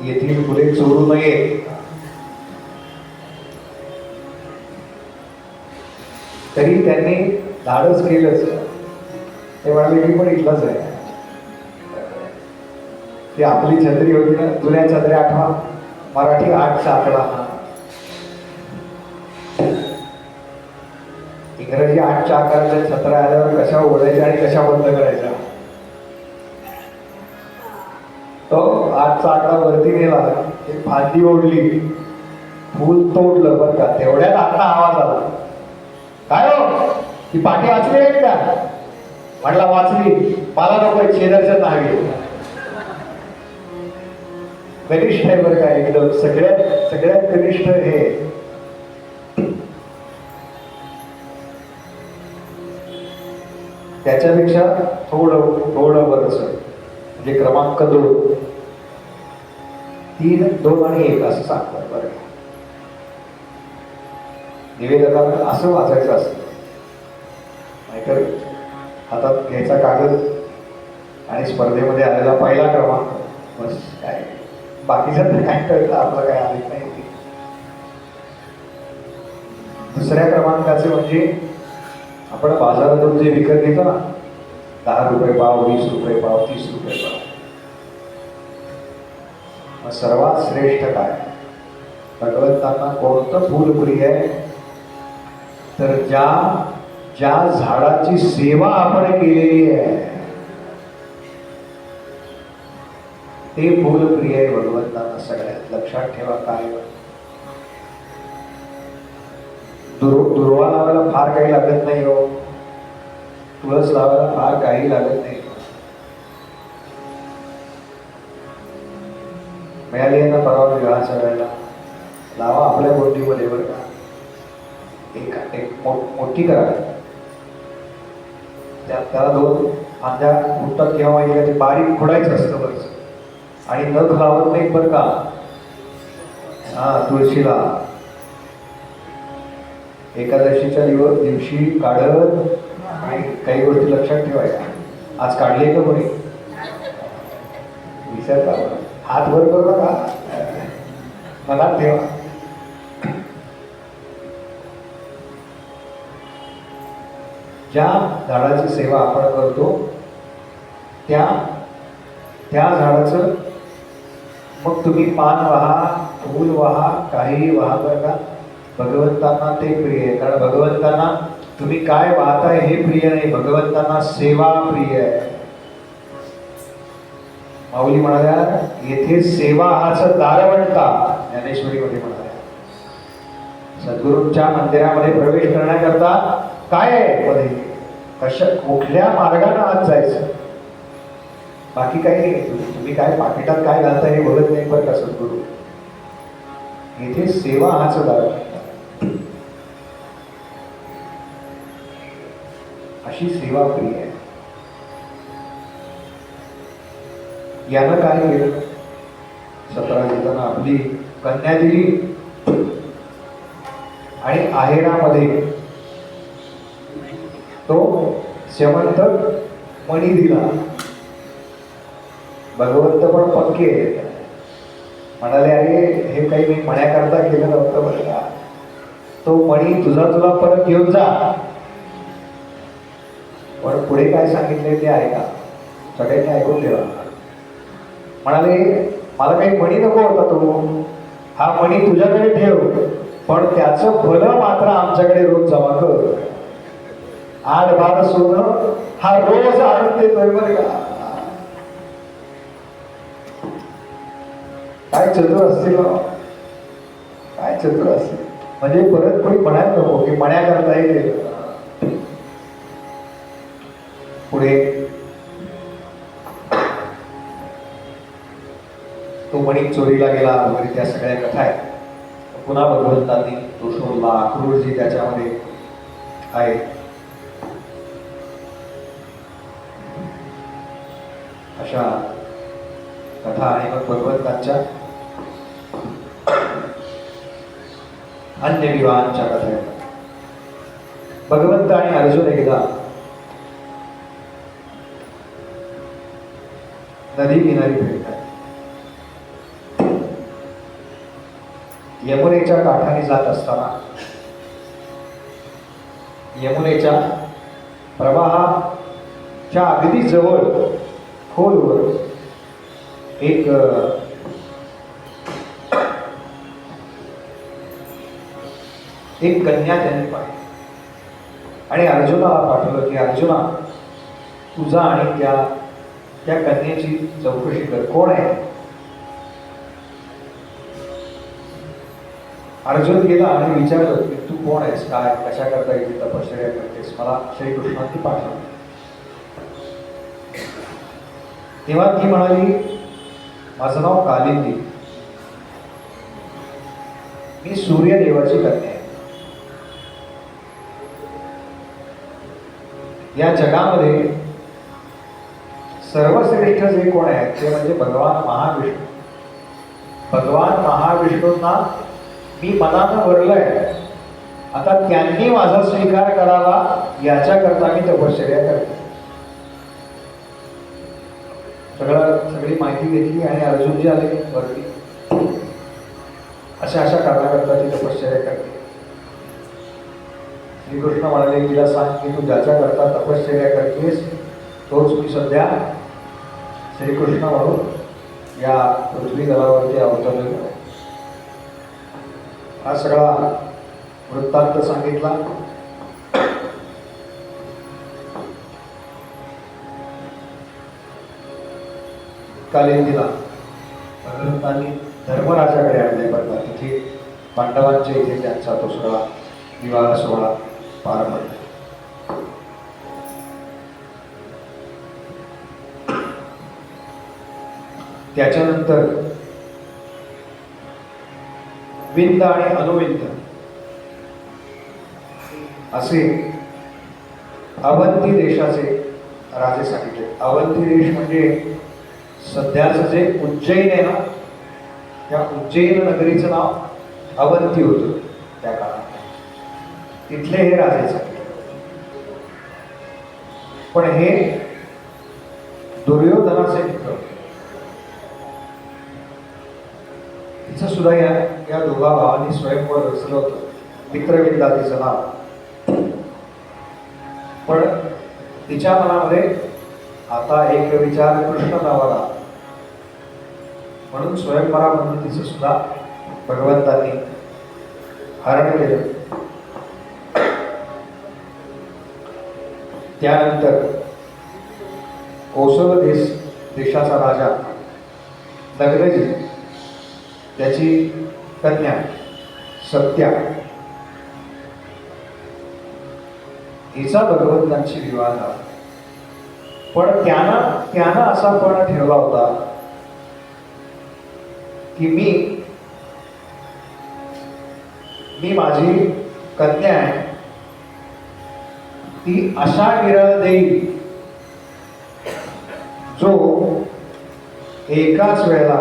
येथील फुले चोरू नये. तरी त्यांनी धाडस केलंच. ते म्हणाले मी पण इथलाच आहे. ती आपली छत्री होती ना, जुन्या छत्र्या आठवा, मराठी 8चा आकडा. इंग्रजी 8च्या आकाराच्या छत्र्या आल्यावर कशा उघडायच्या आणि कशा बंद करायच्या. तो 8चा आकडा वरती नेला, फांदी ओढली, फूल तोडलं बरं का. तेवढ्यात आता आवाज आला, काय हो ती पाठी वाचली आहे का? म्हटला वाचली, मला नको, शेजारच्या नावी. कनिष्ठ आहे बरं का एकदम, सगळ्यात कनिष्ठ हे. त्याच्यापेक्षा थोडं वरच म्हणजे क्रमांक 2, 3, 2 आणि 1 असं सांगतात बरं. निवेदकांना असं वाचायचं असतं, नाहीतर हातात घ्यायचा कागद आणि स्पर्धेमध्ये आलेला पहिला क्रमांक, बस. काय बाकीचं काय कळतं, आपलं काय आलं नाही. दुसऱ्या क्रमांकाचे म्हणजे आपण बाजारातून जे विकत घेतो ना, 10 रुपये पाव, 20 रुपये पाव, 30 रुपये पाव. मग सर्वात श्रेष्ठ काय? भगवंतांना कोणतं फूल प्रिय आहे? तर ज्या झाडाची सेवा आपण केलेली आहे ते फूल प्रिय आहे भगवंतांना सगळ्यात. लक्षात ठेवा. काय दुर्वा लावायला फार काही लागत नाही हो, तुळस लावायला फार काही लागत नाही. मिळाली आहे ना परवा विवाहाच्या वेळेला, लावा आपल्या गोष्टीमध्ये बरं का. एक मोठी करा, त्याला 2 फांद्या फुटतात किंवा माहिती ते बारीक खोडायचं असतं बरं, आणि नख लावत नाही बरं का. तुळशीला एकादशीच्या दिवशी काढत. काही गोष्टी लक्षात ठेवायच्या. आज काढले का कोणी? विसरता, हात वर करू नका, मनात ठेवा. ज्या झाडाची सेवा आपण करतो त्या त्या झाडाचं मग तुम्ही पान वहा, फूल वहा, काही वहा बरं का, भगवंतांना ते प्रिय आहे. कारण भगवंतांना तुम्ही काय वाहताय हे प्रिय नाही, भगवंतांना सेवा प्रिय आहे. माऊली म्हणाल्या येथे सेवा हाच दारवंता, ज्ञानेश्वरीमध्ये म्हणाल्या. सद्गुरूंच्या मंदिरामध्ये प्रवेश करण्याकरता काय आहे मध्ये, कुठल्या मार्गाने आत जायचं, बाकी काही नाही. तुम्ही काय पाकिटात काय घालता हे बोलत नाही बरं का सद्गुरू. येथे सेवा हाच दारवंता, अशी सेवा प्रिय आहे. यानं काय केलं, 17 देताना आपली कन्या दिली आणि आहेरामध्ये तो श्यमंत मणी दिला. भगवंत पण पक्के म्हणाले अरे हे काही मी मण्याकरता केलं नव्हतं बरं का, तो मणी तुझा तुला परत घेऊन जा. पण पुढे काय सांगितले ते ऐका, सगळ्यांनी ऐकून ठेवा. म्हणाले मला काही मणी नको होता, तो हा मणी तुझ्याकडे ठेव, पण त्याचं फलं मात्र आमच्याकडे रोज जमा कर. 8-12 सोनं हा रोज आणून देतोय बरं का. काय चतुर असतील, काय चतुर असतील. म्हणजे परत कोणी म्हणायला नको की मण्या करता येईल. पुढे तो मणी चोरीला गेला वगैरे त्या सगळ्या कथा आहेत. पुन्हा भगवंतांनी तो शोधला, अक्रूरजी त्याच्यामध्ये आहे. अशा कथा आणि मग भगवंतांच्या अन्य विवाहांच्या कथा आहेत. भगवंत आणि अर्जुन एकदा नदी किनारी भेटतात. यमुनेच्या काठाने जात असताना यमुनेच्या प्रवाहाच्या अगदी जवळ खोलवर एक कन्या त्यांनी पाहिली आणि अर्जुनाला पाठवलं की अर्जुना तुझा आणि त्या कन्येची चौकशी कर, कोण आहे. अर्जुन गेला आणि विचारलं की तू कोण आहेस, काय कशा करता इथे तपश्चर्या करतेस, मला श्रीकृष्णांनी पाठवलं. तेव्हा ती म्हणाली माझं नाव कालिंदी, मी सूर्यदेवाची कन्या आहे. या जगामध्ये सर्वश्रेष्ठ जे कोण आहेत ते म्हणजे भगवान महाविष्णू. भगवान महाविष्णूंना मी मनानं वरलंय, आता त्यांनी माझा स्वीकार करावा याच्याकरता मी तपश्चर्या करते. सगळी माहिती घेतली आणि अर्जुनजी आले वरती. अशा कारणाकरता ती तपश्चर्या करते. श्रीकृष्ण म्हणाले तिला सांग की तू ज्याच्याकरता तपश्चर्या करतेस तोच मी सध्या श्रीकृष्ण म्हणून या पृथ्वी तलावरती अवतरलेलो आहे. हा सगळा वृत्तांत सांगितला. कालिंदीला भगवंतांनी धर्मराजाकडे आणले बरं. तिथे पांडवांच्या इथे त्यांचा तो सगळा विवाह सोहळा पार पडला. त्याच्यानंतर विंद आणि अनुविंद असे अवंती देशाचे राजे सांगितले. अवंती देश म्हणजे सध्याचं जे उज्जैन आहे ना, त्या उज्जैन नगरीचं नाव अवंती होतं त्या काळात. तिथले हे राजे सांगितले. पण हे दुर्योधनाचे मित्र. तिचं सुद्धा या दोघा भावांनी स्वयंवर रचलं होतं. मित्रविंदा तिचं नाव. पण तिच्या मनामध्ये आता एक विचार कृष्ण नावाला म्हणून स्वयंवरामध्ये तिचं सुद्धा भगवंतांनी हरण केलं. त्यानंतर कोसल देशाचा राजा नगरजी त्याची कन्या सत्या हिचा भगवंतांशी विवाह झाला. पण त्यानं असा पण ठेवला होता की मी माझी कन्या आहे ती अशा विरळ देईल जो एकाच वेळेला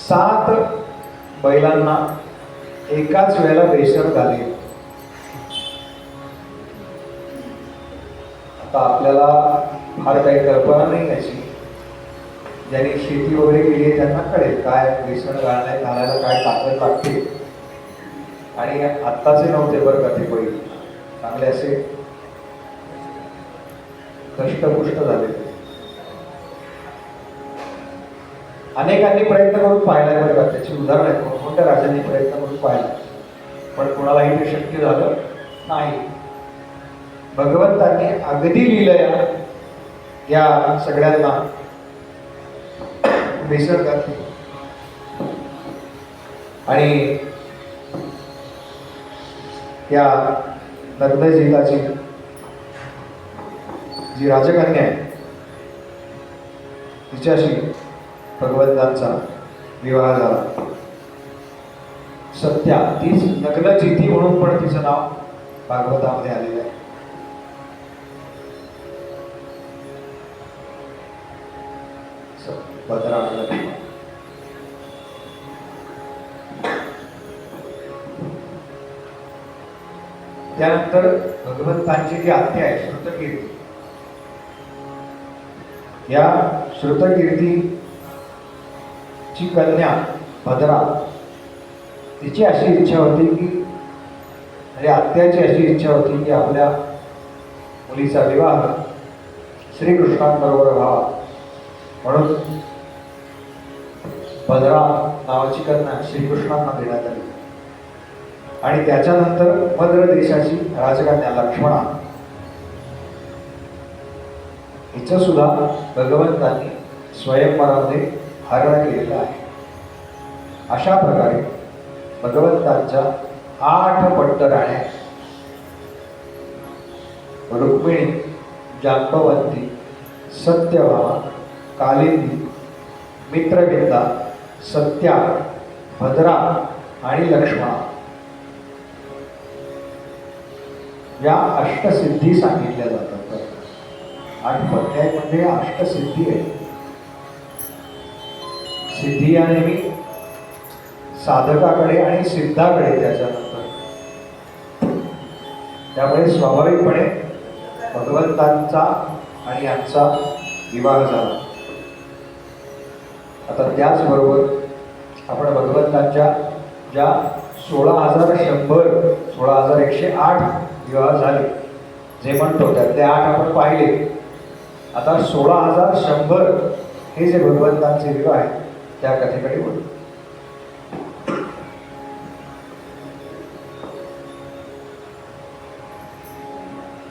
7 बैलांना एकाच वेळेला बेसर घालेल. आता आपल्याला फार काही कल्पना नाही याची. ज्यांनी शेती वगैरे केली आहे त्यांना कळेल काय बेसन घालायला काय ताकद लागते. आणि आत्ताचे नव्हते बरं का ते बैल, चांगले असे कष्टपुष्ट झाले. अनेकांनी प्रयत्न करून पाहिलाय बरं का, त्याची उदाहरण आहेत, मोठमोठ्या राजांनी प्रयत्न करून पाहिला, पण कोणालाही ते शक्य झालं नाही. भगवंतांनी अगदी लीलया या सगळ्यांना बेसर घातली. आणि या नग्नजीलाची जी राजकन्या आहे तिच्याशी भगवंतांचा विवाह झाला. सत्या तीच नग्नजिती म्हणून पण तिचं नाव भागवतामध्ये आलेलं आहे. भद्रा त्यानंतर भगवंतांची जी आत्या आहे श्रुतकीर्ती, या श्रुतकीर्तीची कन्या भद्रा तिची अशी इच्छा होती की म्हणजे आत्याची अशी इच्छा होती की आपल्या मुलीचा विवाह श्रीकृष्णांबरोबर व्हावा. म्हणून भद्रा नावाची कन्या श्रीकृष्णांना देण्यात आली. आणि त्याच्यानंतर मद्र देशाची राजकन्या लक्ष्मणा हिचं सुद्धा भगवंतांनी स्वयंवरामध्ये हरण केलेलं आहे. अशा प्रकारे भगवंतांच्या 8 पट्टराण्या रुक्मिणी, जांबवंती, सत्यभामा, कालिंदी, मित्रविंदा, सत्या, भद्रा आणि लक्ष्मणा या अष्टसिद्धी सांगितल्या जातात. 8 पट्ट्यांमध्ये अष्टसिद्धी आहे. सिद्धी या नेहमी साधकाकडे आणि सिद्धाकडे त्याच्यानंतर, त्यामुळे स्वाभाविकपणे भगवंतांचा आणि यांचा विवाह झाला. आता त्याचबरोबर आपण भगवंतांच्या ज्या 16,108 विवाह झाले जे म्हणतो त्यातले 8 आपण पाहिले. आता 16,100 हे जे भगवंतांचे विवाह आहेत त्या कथेकडे बोलू.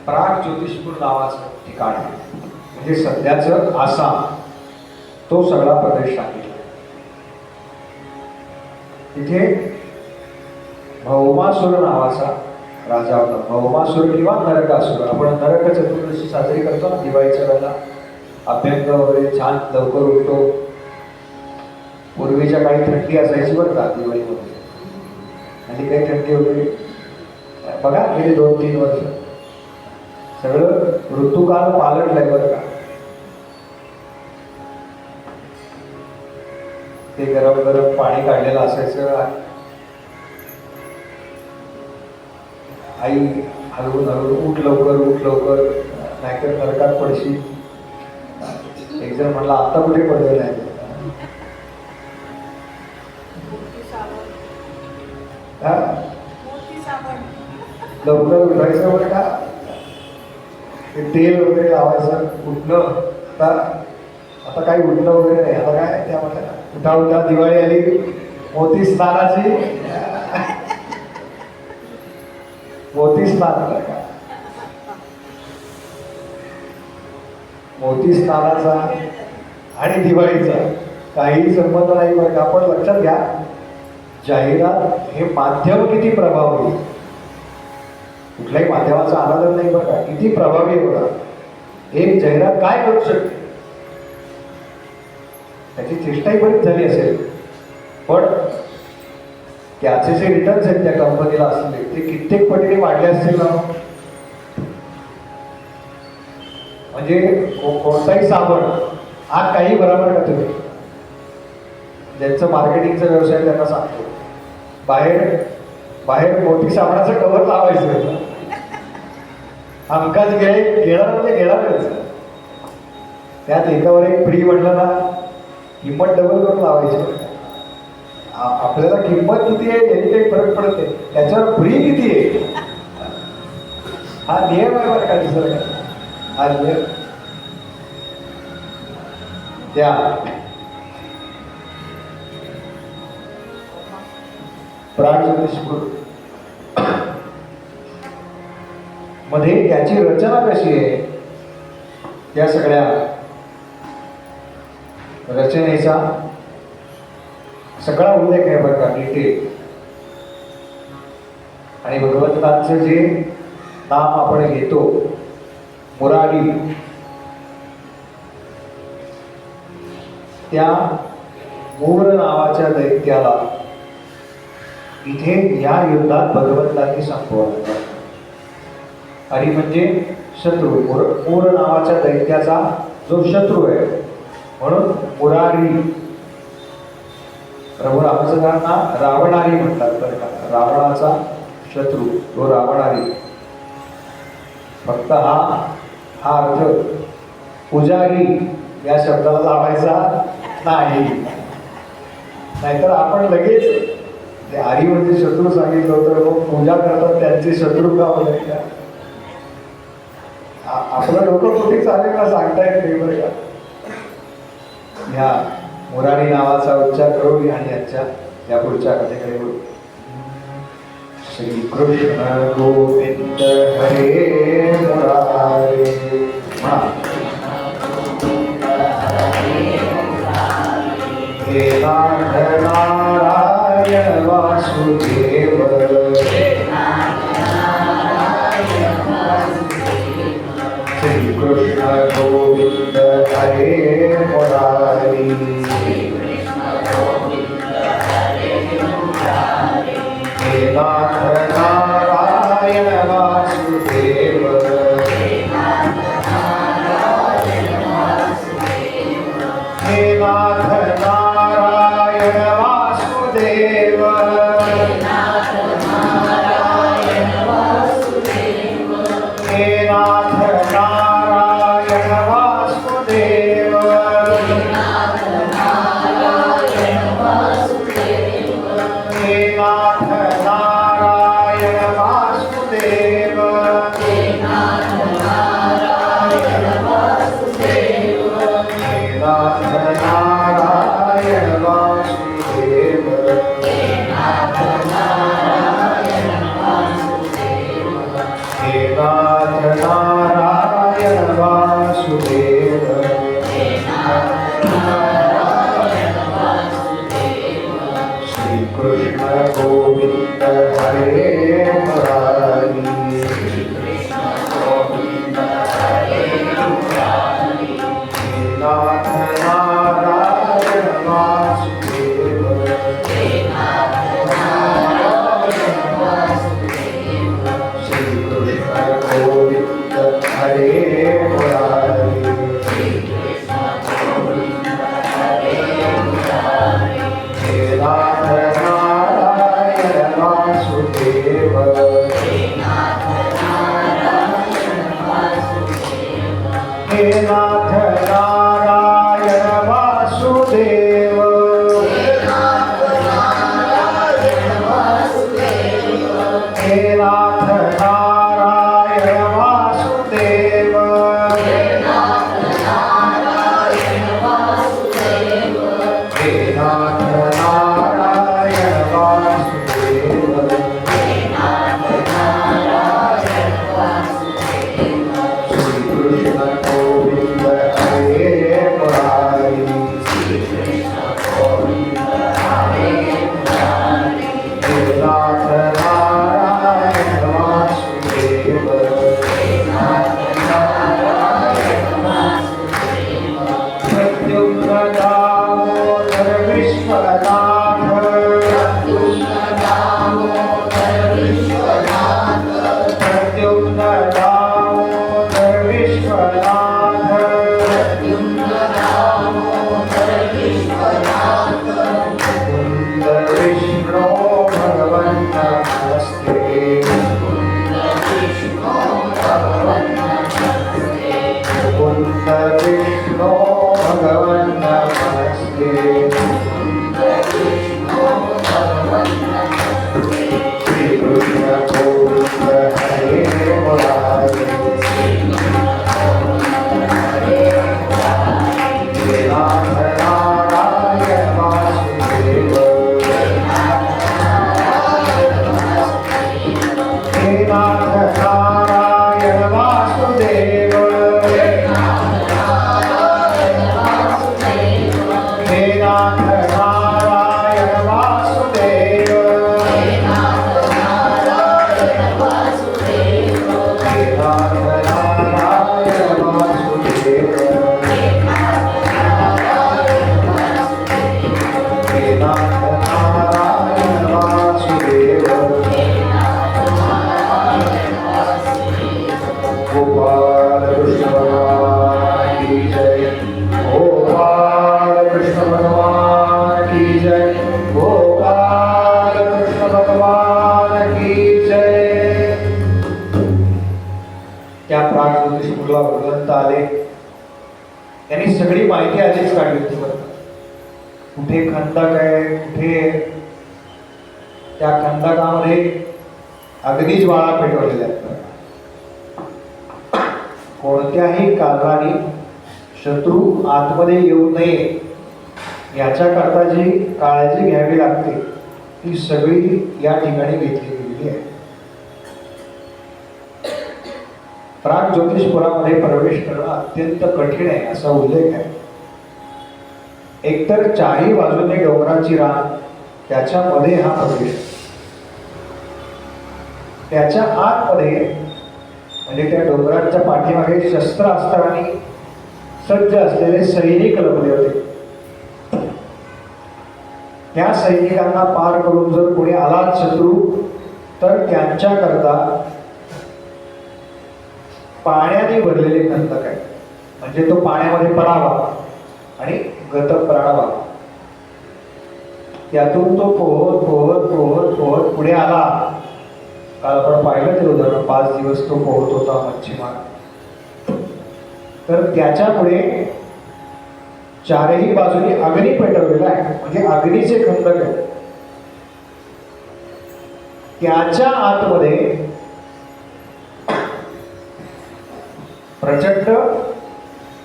प्राग ज्योतिषपूर नावाचं ठिकाण आहे, म्हणजे सध्याचं आसाम, तो सगळा प्रदेश सांगितला. तिथे भौमासुर नावाचा राजा होता. भौमासुर किंवा नरकासुर. आपण नरक चतुर्दशी साजरी करतो ना दिवाळीच्या वेळेला, अभ्यंग वगैरे छान लवकर उठतो. पूर्वीच्या काळी थंडी असायची बरं का दिवाळीमध्ये, आणि काही थंडी वगैरे बघा गेली 2-3 वर्ष सगळं ऋतुकाल पालटलंय बरं का. ते गरम गरम पाणी काढलेलं असायचं. आई हलवून हलवून उठ लवकर नाहीतर नरकात पडशी. एक जण म्हणला आत्ता कुठे पडले नाही. लवकर उठायचं बरं का, ते तेल वगैरे लावायचं, उठणं आता आता काही उठलं वगैरे नाही. आता काय त्या म्हणतात उठा उठा दिवाळी आली, मोती स्नानाची मोती स्नान बरं का. मोती स्नानाचा आणि दिवाळीचा काही संबंध नाही बरं का. आपण लक्षात घ्या, जाहिरात हे माध्यम किती प्रभावी, कुठल्याही माध्यमाचा आनंद नाही बरं का, किती प्रभावी आहे बघा. एक जाहिरात काय करू शकते, त्याची चेष्टाही बरीच झाली असेल, पण त्याचे जे रिटर्न्स आहेत त्या कंपनीला असले ते कित्येक पटीने वाढले असतील ना. म्हणजे कोणताही साबण हा काही बरोबर का तुम्ही ज्यांचं मार्केटिंगचा व्यवसाय त्यांना सांगतो, बाहेर बाहेर मोठी साबणाचं कव्हर लावायचं, हमखास घेणार म्हणजे घेणारच. त्यात एकावर एक फ्री म्हटलं ना, किंमत डबल करून लावायची. आपल्याला किंमत किती आहे त्याची काही फरक पडत नाही, त्याच्यावर फ्री किती आहे हा नियम आहे बरं का. दुसरं हा नियम त्या मध्ये त्याची रचना कशी आहे, त्या सगळ्या रचनेचा सगळा उल्लेख आहे बरं का, डिटेल. आणि भगवंतांचं जे नाम आपण घेतो मुरारी, त्या मूर नावाच्या दैत्याला इथे या युद्धात भगवंतांनी संपवलं. हरी म्हणजे शत्रू, मूर नावाच्या दैत्याचा जो शत्रू आहे म्हणून मुरारी. प्रभू रामचंद्रांना रावणारी म्हणतात बरं का, रावणाचा शत्रू तो रावणारी. फक्त हा अर्थ पुजारी या शब्दाला लावायचा नाही, नाहीतर आपण लगेच ते आरी म्हणजे शत्रू सांगितलं होतं, मग पूजा करतात त्यांचे शत्रू का होते का. आपलं डोकं कुठे चालेल ना सांगता येत नाही बरं का. ह्या मुरारी नावाचा उच्चार करू आणि यांच्या या पुढच्या कथेकडे बोलू. श्री कृष्ण गोविंद हरे मुरारी. हे नाथ नारायण वासुदेव, श्री कृष्ण गोविंद हरे मुरारी. हे नाथ नारायण वासुदेव, हे नाथ नारायण वासुदेव, हे नाथ नारायण वासुदेव, हे नाथ नारायण वासुदेव, हे नाथ नारायण वासुदेव, हे नाथ नारायण वासुदेव, हे नाथ नारायण वासुदेव, हे नाथ नारायण वासुदेव, हे नाथ नारायण वासुदेव. श्री कृष्ण गोविंद हरे मुरारी, श्री कृष्ण गोविंद हरे मुरारी. हे नाथ नारायण वासुदेव, हे नाथ नारायण वासुदेव, श्री कृष्ण गोविंद हरे मुरारी, श्री कृष्ण गोविंद हरे मुरारी. हे नाथ नारायण वासुदेव, प्रद्युम्न दामोदर विश्वनाथ कुंद विष्णु भगवन् नमस्ते कुंद विष्णु भगवन् नमस्ते श्री कृष्ण गोविंद हरे मुरारी हे नाथ नारायण वासुदेव हे नाथ नारायण वासुदेव हे नाथ नारायण वासुदेव हे नाथ नारायण वासुदेव हे नाथ नारायण वासुदेव हे नाथ नारायण वासुदेव गोपाल कृष्ण भगवान की जय गोपाल कृष्ण भगवान की जय गोपाल कृष्ण भगवान की जय त्या प्राग ज्योतिषपूरला भगवंत आले त्यांनी सगळी माहिती आधीच काढली होती बरं. कुठे खंदक आहे कुठे त्या खंदकामध्ये अग्निज्वाळा पेटवलेल्या आहेत. कोणत्याही कारणाने शत्रू आतमध्ये येऊ नये याच्याकरता जी काळजी घ्यावी लागते ती सगळी या ठिकाणी घेतली गेलेली आहे. प्राग ज्योतिषपुरामध्ये प्रवेश करणं अत्यंत कठीण आहे असा उल्लेख आहे. एकतर चारही बाजूने डोंगराची रान त्याच्यामध्ये हा प्रवेश त्याच्या आतमध्ये म्हणजे त्या डोंगराच्या पाठीमागे शस्त्रास्त्रांनी सज्ज असलेले सैनिक लपले होते. त्या सैनिकांना पार करून जर कोणी आला शत्रू तर त्यांच्याकरता पाण्याने भरलेले खंदक आहे म्हणजे तो पाण्यामध्ये पडावा आणि गत प्राणावा. त्यातून तो पोहत पोहत पोहत पोहत पुढे आला. काल आपण पाहिलं ते उदाहरण 5 दिवस तो पोहत होता मच्छीमार. तर त्याच्या पुढे चारही बाजूनी अग्नी पेटवलेला आहे म्हणजे अग्नीचे खंदक आहे. त्याच्या आतमध्ये प्रचंड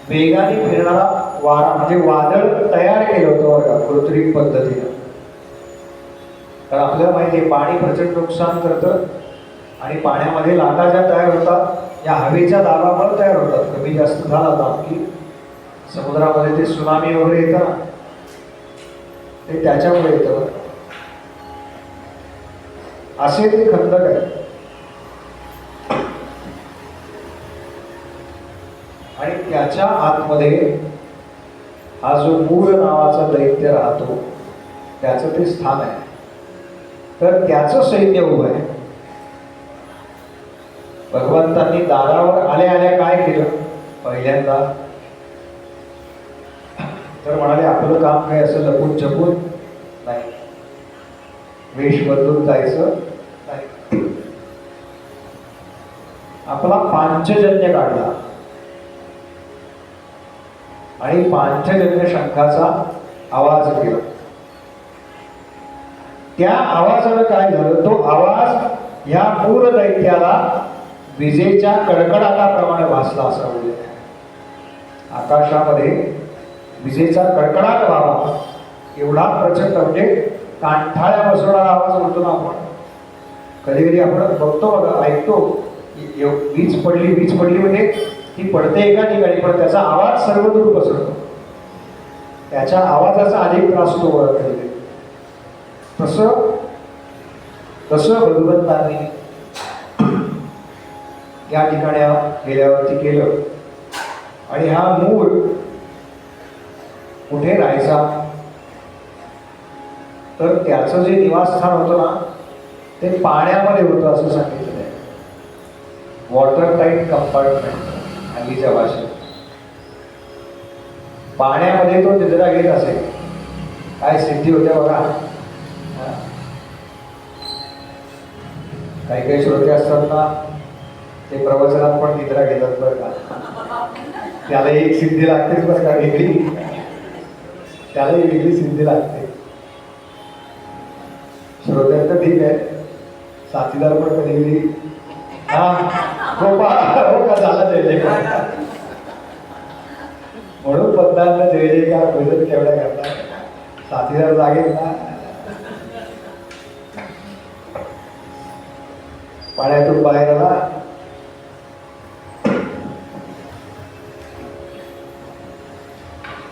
वेगाने फिरणारा वारा म्हणजे वादळ तयार केलं होतं बघा कृत्रिम पद्धतीनं. तर आपल्याला माहिती आहे पाणी प्रचंड नुकसान करतं आणि पाण्यामध्ये लाटा ज्या तयार होतात या हवेच्या दाबामुळे तयार होतात. कमी जास्त झाला दाब की समुद्रामध्ये ते सुनामी वगैरे येतं ना ते त्याच्यामुळे येतं बरं. असे ते खंदक आहे. आणि त्याच्या आतमध्ये हा जो मूळ नावाचा दैत्य राहतो त्याचं ते स्थान आहे. तर त्याचं सैन्य उभं आहे. भगवंतांनी दारावर आल्या आल्या काय केलं पहिल्यांदा तर म्हणाले आपलं काम काय असं लपून छपून नाही, वेश बदलून जायचं नाही. आपला पांचजन्य काढला आणि पांचजन्य शंखाचा आवाज केला. त्या आवाजानं काय झालं तो आवाज या मूळ दैत्याला विजेच्या कडकडाटाप्रमाणे भासला असा उल्लेख आहे. आकाशामध्ये विजेचा कडकडाट व्हावा एवढा प्रचंड म्हणजे कांठाळ्या बसवणारा आवाज म्हणतो ना आपण. कधी कधी आपण बघतो बघा ऐकतो वीज पडली म्हणजे ती पडते एका ठिकाणी पण त्याचा आवाज सर्वदूर पसरतो. त्याच्या आवाजाचा अधिक त्रास होतो बघा कधी. तसं भगवंतांनी या ठिकाणी गेल्यावरती केलं. आणि हा मूळ कुठे राहायचा तर त्याचं जे निवासस्थान होतं ना ते पाण्यामध्ये होतं असं सांगितलं आहे. वॉटर टाईट कंपार्टमेंट हल्लीच्या भाषेत. पाण्यामध्ये तो निद्रा घेत असेल. काय सिद्धी होत्या बघा. काही काही श्रोते असतात ना ते प्रवचनात पण निद्रा घेतात बरं का. त्याला एक सिद्धी लागतेच बरं का वेगळी. त्याला एक वेगळी सिद्धी लागते. श्रोत्यांचं ठीक आहे. साथीदार पण कधी कधी हा गोपाळ हो का झाला जय जयकार. म्हणून पद्मांना जय जयकार भजन केवढ्या करतात. साथीदार जागेल ना. पाण्यातून बाहेर आला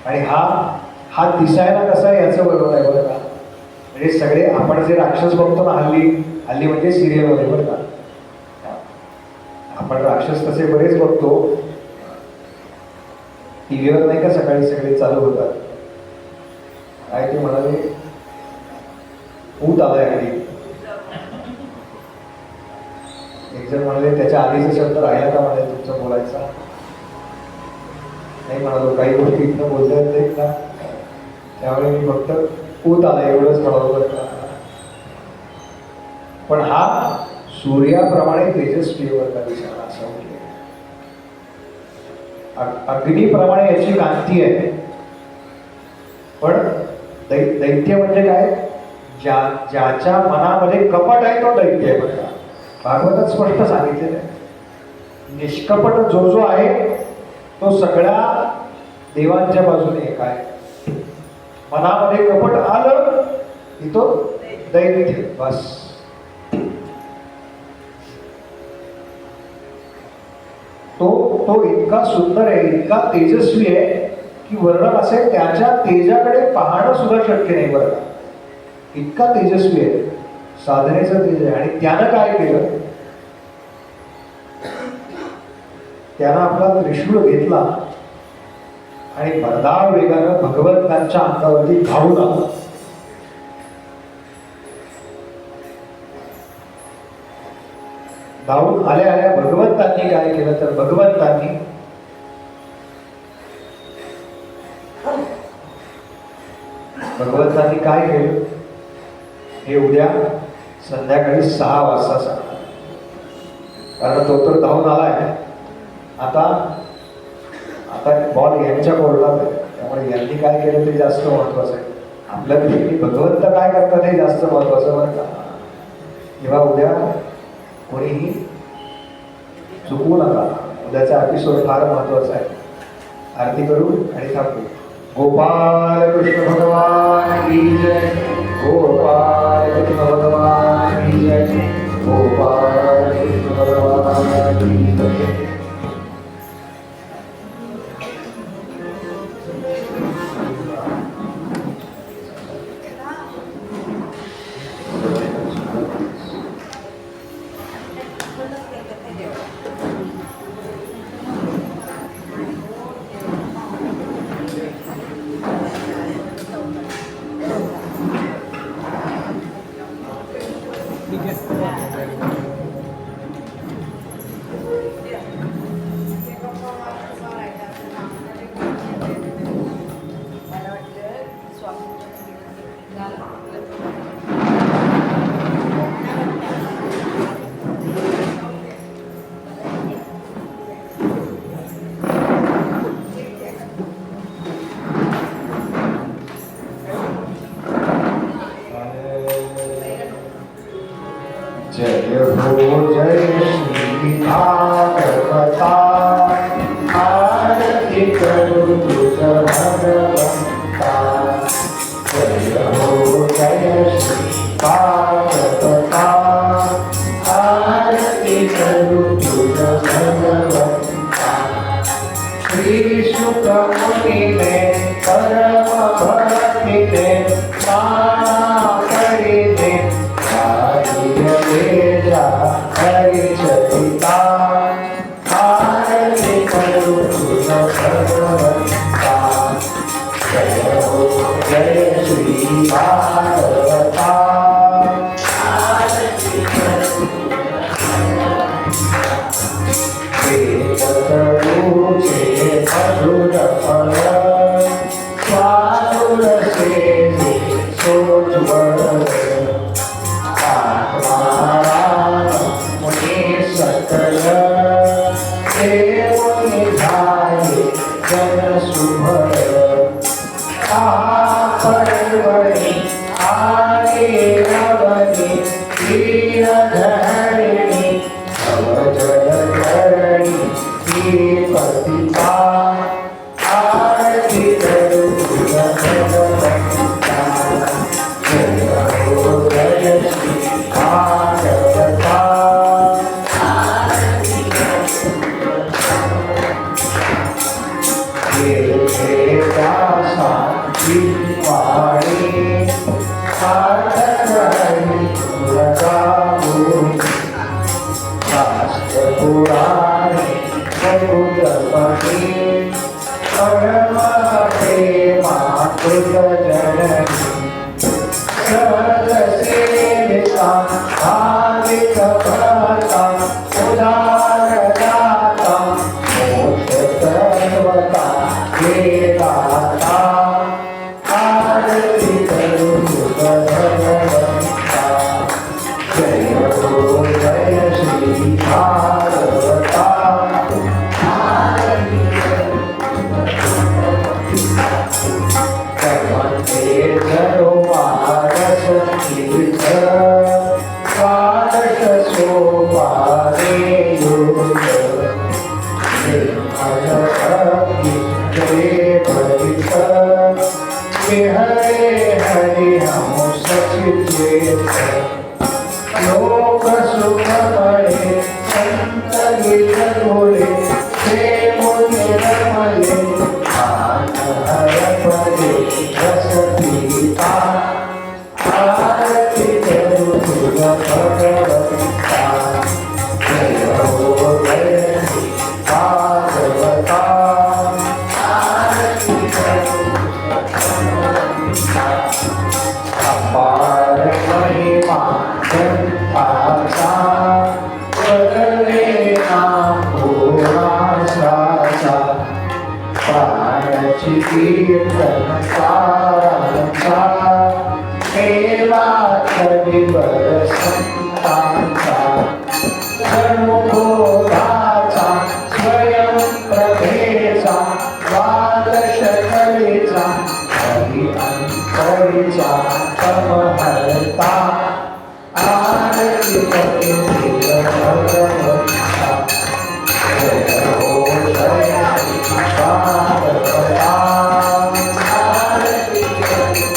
आणि हा दिसायला कसा आहे याचं बरोबर आहे बरं का. म्हणजे सगळे आपण जे राक्षस बघतो ना हल्ली हल्ली म्हणजे सिरियलमध्ये बरं का. आपण राक्षस तसे बरेच बघतो टीव्हीवर नाही का सकाळी सगळे चालू होतात. काय ते म्हणाले भूत आलाय घरी. एक जण म्हणाले त्याच्या आधीचा शब्द राहिला का म्हणाले तुमचा बोलायचा. नाही म्हणालो काही गोष्टी इथं बोलता येत नाहीत ना त्यामुळे मी फक्त भूत आला एवढंच म्हणालो बरं का. पण हा सूर्याप्रमाणे तेजस्वी वर्ग दिसायला असं म्हटलं. अग्नीप्रमाणे याची कांती आहे. पण दैत्य म्हणजे काय. ज्याच्या मनामध्ये कपट आहे तो दैत्य आहे बरं का. भागवतात स्पष्ट सांगितलेलं आहे. निष्कपट जो जो आहे तो सगळ्या देवांच्या बाजूने एक आहे. मनामध्ये कपट आलं की तो दैत्य बस. तो इतका सुंदर आहे इतका तेजस्वी आहे की वर्णन असे त्याच्या तेजाकडे पाहणं सुद्धा शक्य नाही बरं का. इतका तेजस्वी आहे. साधनेचं तेज आहे. आणि त्यानं काय केलं. त्यानं आपला त्रिशूळ घेतला आणि भरधाव वेगानं भगवंतांच्या अंगावरती धावून आला. धावून आल्या आल्या भगवंतांनी काय केलं तर भगवंतांनी काय केलं हे उद्या संध्याकाळी 6 वाजता सांगणार. कारण तो तर धावून आलाय. आता बॉल यांच्या कोर्टात आहे त्यामुळे यांनी काय केलं ते जास्त महत्वाचं आहे. आपल्या दृष्टीने भगवंत काय करतात हे जास्त महत्वाचं बरं का. किंवा उद्या कोणीही चुकवू नका. उद्याचा एपिसोड फार महत्वाचा आहे. आरती करू आणि थांबू. गोपाल कृष्ण भगवान की जय. गोपाल कृष्ण भगवान की जय. गोपाल कृष्ण भगवान की जय. जय हो जय श्री भागवता. आरती करू तुझ भगवंता. जय हो जय श्री भागवता. आरती करू तुझ भगवंता. श्री शुक मुनीने परम भक्तीने नाना करीने हरिचरिता. आरती करू तुझ भगवंता. जय हो जय श्री भागवता. पुरगाऊन शास्त्र पुराणे बहुतपणी परम प्रेमा कृत जननी सहज सेविता भाविक भक्ता उदार दाता मोक्ष सर्वता हे दाता आरती करू भगवंता जय हो जय श्री भारता कर्मते जरो मानस तीर्थ पारस सोपारे योग निर्मल भक्ति जय भरित हरे हरि हम सचित लोक सुख बड़े संत गीत बोले प्रेम निर्मले मान हर परे रस पीता आरती करो तुझ भगवंता जय हो जय भागवता आरती करो अपार महिमा जन्माचा बदले नाम पुराणाचा पायाची कीर्तन सारांचा केला कविवर संतांचा जन्मोधाचा स्वयं प्रभेचा द्वादश कलेचा हरि अंतरीचा समहर्ता आरती करू भगवंता जय हो जय भारता आरती करू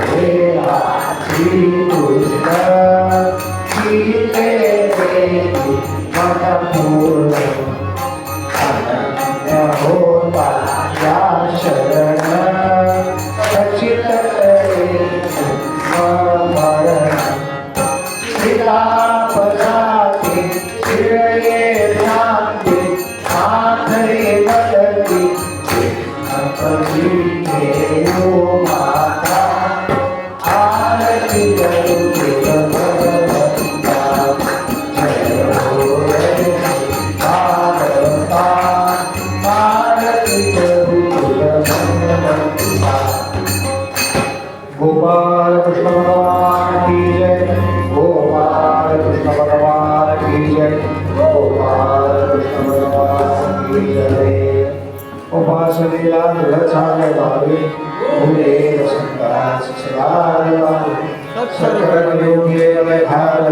देवा श्री कृष्ण गीते देवी मन पूर्ण अनन्य होता या शरण सचित करे मरण श्रीलापदाते श्रीये ध्यानते आधरे बदती अपवित्रे यो माता आरती करू भगवंता जय हो जय भारता आरती करू भगवंता गोपाल कृष्ण भगवान की जय गोपाल कृष्ण भगवान की जय गोपाल कृष्ण भगवान की जय उपासनेला दृढ भावे भूले वसंतास सदा सकल योगे वैधार